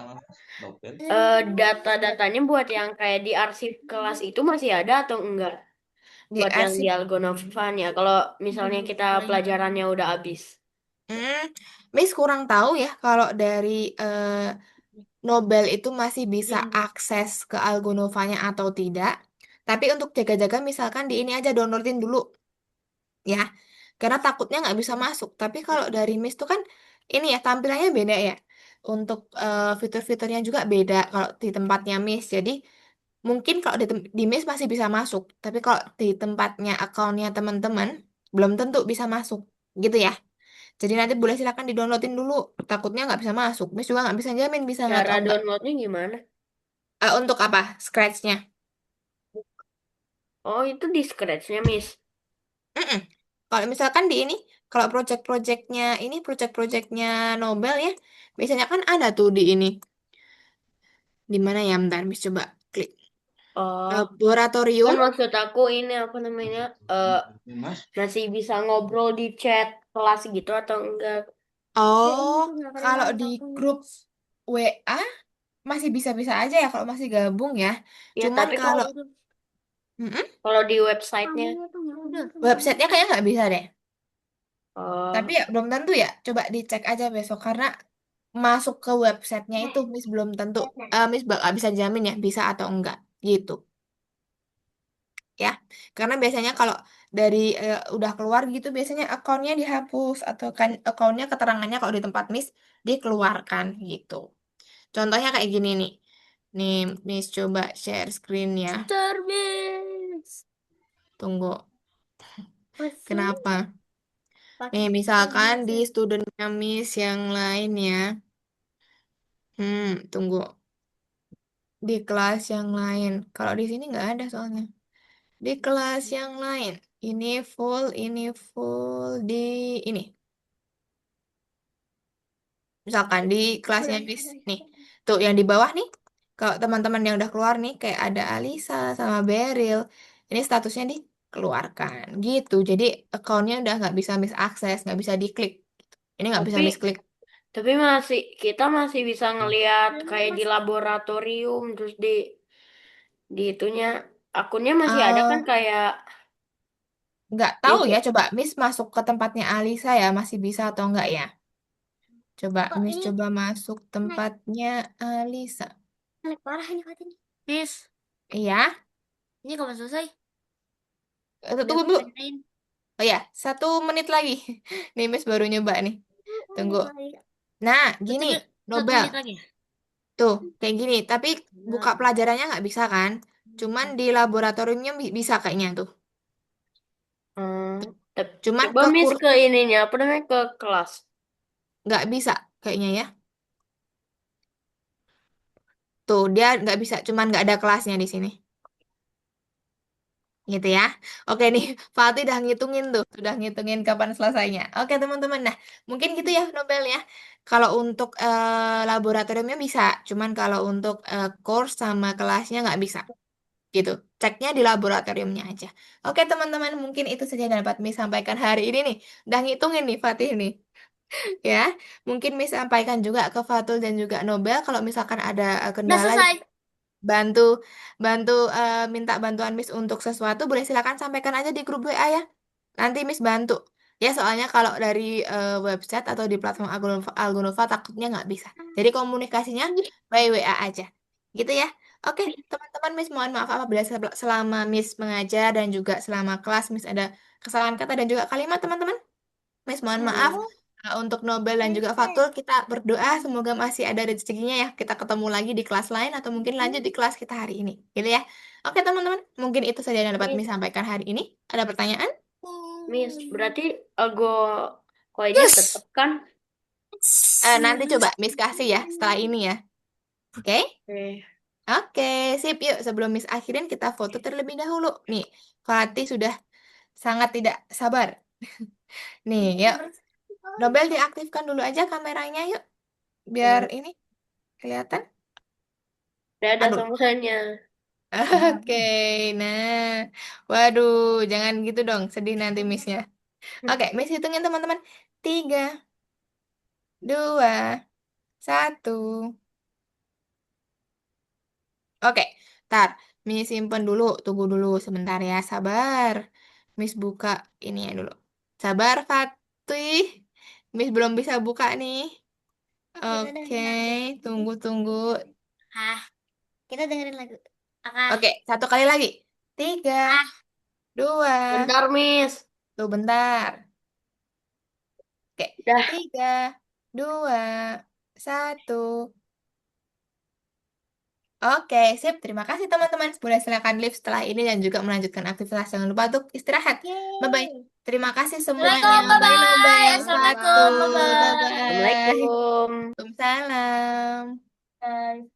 data-datanya buat yang kayak di arsip kelas itu masih ada atau enggak? di Buat yang di arsip. Algonovan ya. Kalau misalnya kita pelajarannya udah habis. Hmm, Miss kurang tahu ya kalau dari Nobel itu masih bisa akses ke Algonovanya atau tidak. Tapi untuk jaga-jaga misalkan di ini aja downloadin dulu ya. Karena takutnya nggak bisa masuk. Tapi kalau dari Miss tuh kan ini ya tampilannya beda ya. Untuk fitur-fiturnya juga beda kalau di tempatnya Miss. Jadi mungkin kalau di Miss masih bisa masuk. Tapi kalau di tempatnya akunnya teman-teman belum tentu bisa masuk. Gitu ya. Jadi nanti boleh silakan di-downloadin dulu. Takutnya nggak bisa masuk. Miss juga nggak bisa jamin bisa nggak Cara atau nggak. downloadnya gimana? Untuk apa? Scratch-nya. Oh, itu di scratch-nya, Miss. Mm-mm. Kalau misalkan di ini, kalau project-projectnya Nobel ya, biasanya kan ada tuh di ini. Di mana ya? Bentar, Miss coba klik. Oh, kan Laboratorium. maksud aku ini apa namanya? Masih bisa ngobrol di chat kelas gitu atau enggak? Oh, kalau di grup WA masih bisa-bisa aja ya kalau masih gabung ya. Ya, Cuman tapi kalau Mm-mm, kalau di websitenya, websitenya kayaknya nggak bisa deh. Tapi oh, ya belum tentu ya. Coba dicek aja besok karena masuk ke websitenya itu Miss belum tentu. Miss bakal bisa jamin ya bisa atau enggak gitu ya. Karena biasanya kalau dari udah keluar gitu biasanya akunnya dihapus atau kan akunnya keterangannya kalau di tempat Miss dikeluarkan gitu. Contohnya kayak gini nih. Nih Miss coba share screen ya. Terbis. Tunggu. Masih Kenapa? Nih pakai misalkan di terbis. studentnya Miss yang lain ya. Tunggu. Di kelas yang lain. Kalau di sini nggak ada soalnya. Di kelas yang lain. Ini full di ini. Misalkan di kelasnya Miss nih. Tuh yang di bawah nih. Kalau teman-teman yang udah keluar nih kayak ada Alisa sama Beryl. Ini statusnya dikeluarkan gitu. Jadi akunnya udah nggak bisa Miss akses, nggak bisa diklik. Ini nggak bisa tapi Miss klik. kita masih bisa ngelihat kayak di laboratorium terus di itunya akunnya masih ada kan Eh, kayak nggak tahu biasa. ya. Coba Miss masuk ke tempatnya Alisa ya. Masih bisa atau enggak ya? Coba Kok Miss ini coba masuk naik, tempatnya Alisa. naik parah ini katanya. Miss, Iya. ini kapan selesai? Udah Tunggu aku dulu. tanyain. Oh ya, 1 menit lagi. Nih Miss baru nyoba nih. Tunggu. Menit lagi. Nah, Satu, gini, satu Nobel. menit lagi. Tuh, kayak gini. Tapi buka pelajarannya nggak bisa kan? Cuman di laboratoriumnya bisa kayaknya tuh. Hmm, Cuman coba ke Miss kursi ke ininya, apa namanya, ke kelas. nggak bisa kayaknya ya. Tuh, dia nggak bisa. Cuman nggak ada kelasnya di sini. Gitu ya. Oke nih, Fatih udah ngitungin tuh. Sudah ngitungin kapan selesainya. Oke teman-teman. Nah, mungkin gitu ya Nobel ya. Kalau untuk laboratoriumnya bisa. Cuman kalau untuk course sama kelasnya nggak bisa. Gitu. Ceknya di laboratoriumnya aja. Oke teman-teman, mungkin itu saja yang dapat Miss sampaikan hari ini nih. Udah ngitungin nih Fatih nih. Ya, mungkin Miss sampaikan juga ke Fatul dan juga Nobel kalau misalkan ada Udah kendala selesai. bantu bantu minta bantuan Miss untuk sesuatu boleh silakan sampaikan aja di grup WA ya. Nanti Miss bantu. Ya soalnya kalau dari website atau di platform Algonova takutnya nggak bisa. Jadi komunikasinya by WA aja. Gitu ya. Oke, teman-teman Miss mohon maaf apabila selama Miss mengajar dan juga selama kelas Miss ada kesalahan kata dan juga kalimat teman-teman. Miss mohon maaf. Untuk Nobel dan juga Fatul kita berdoa semoga masih ada rezekinya ya. Kita ketemu lagi di kelas lain atau mungkin lanjut di kelas kita hari ini. Gitu ya. Oke teman-teman, mungkin itu saja yang dapat Miss Miss, sampaikan hari ini. Ada pertanyaan? Miss, berarti algo koinnya tetap Yes. kan? Nanti coba Miss kasih ya setelah ini ya. Oke? Eh, Oke, sip. Yuk sebelum Miss akhirin kita foto terlebih dahulu. Nih, Fatih sudah sangat tidak sabar. Nih, yuk. Nobel diaktifkan dulu aja kameranya yuk. Biar ya, ini kelihatan. udah ada Aduh. sambusannya. Oke, nah, waduh, jangan gitu dong, sedih nanti Missnya. Oke, Miss hitungin teman-teman. 3, 2, 1. Oke, tar, Miss simpen dulu, tunggu dulu sebentar ya, sabar. Miss buka ini ya dulu. Sabar, Fatih. Miss belum bisa buka nih. Oke, tunggu. Hah, kita dengerin lagu. Ah, Oke, satu kali lagi. 3, ah, 2, Bentar, Miss. tuh bentar. Oke, Udah. 3, 2, 1. Oke, sip. Terima kasih teman-teman. Boleh silakan live setelah ini dan juga melanjutkan aktivitas. Jangan lupa untuk istirahat. Bye-bye. yeay. Terima kasih semuanya. Assalamualaikum, Bye bye-bye. Nobel, Assalamualaikum, Fatul. bye-bye. Bye-bye. Assalamualaikum. Waalaikumsalam. Bye.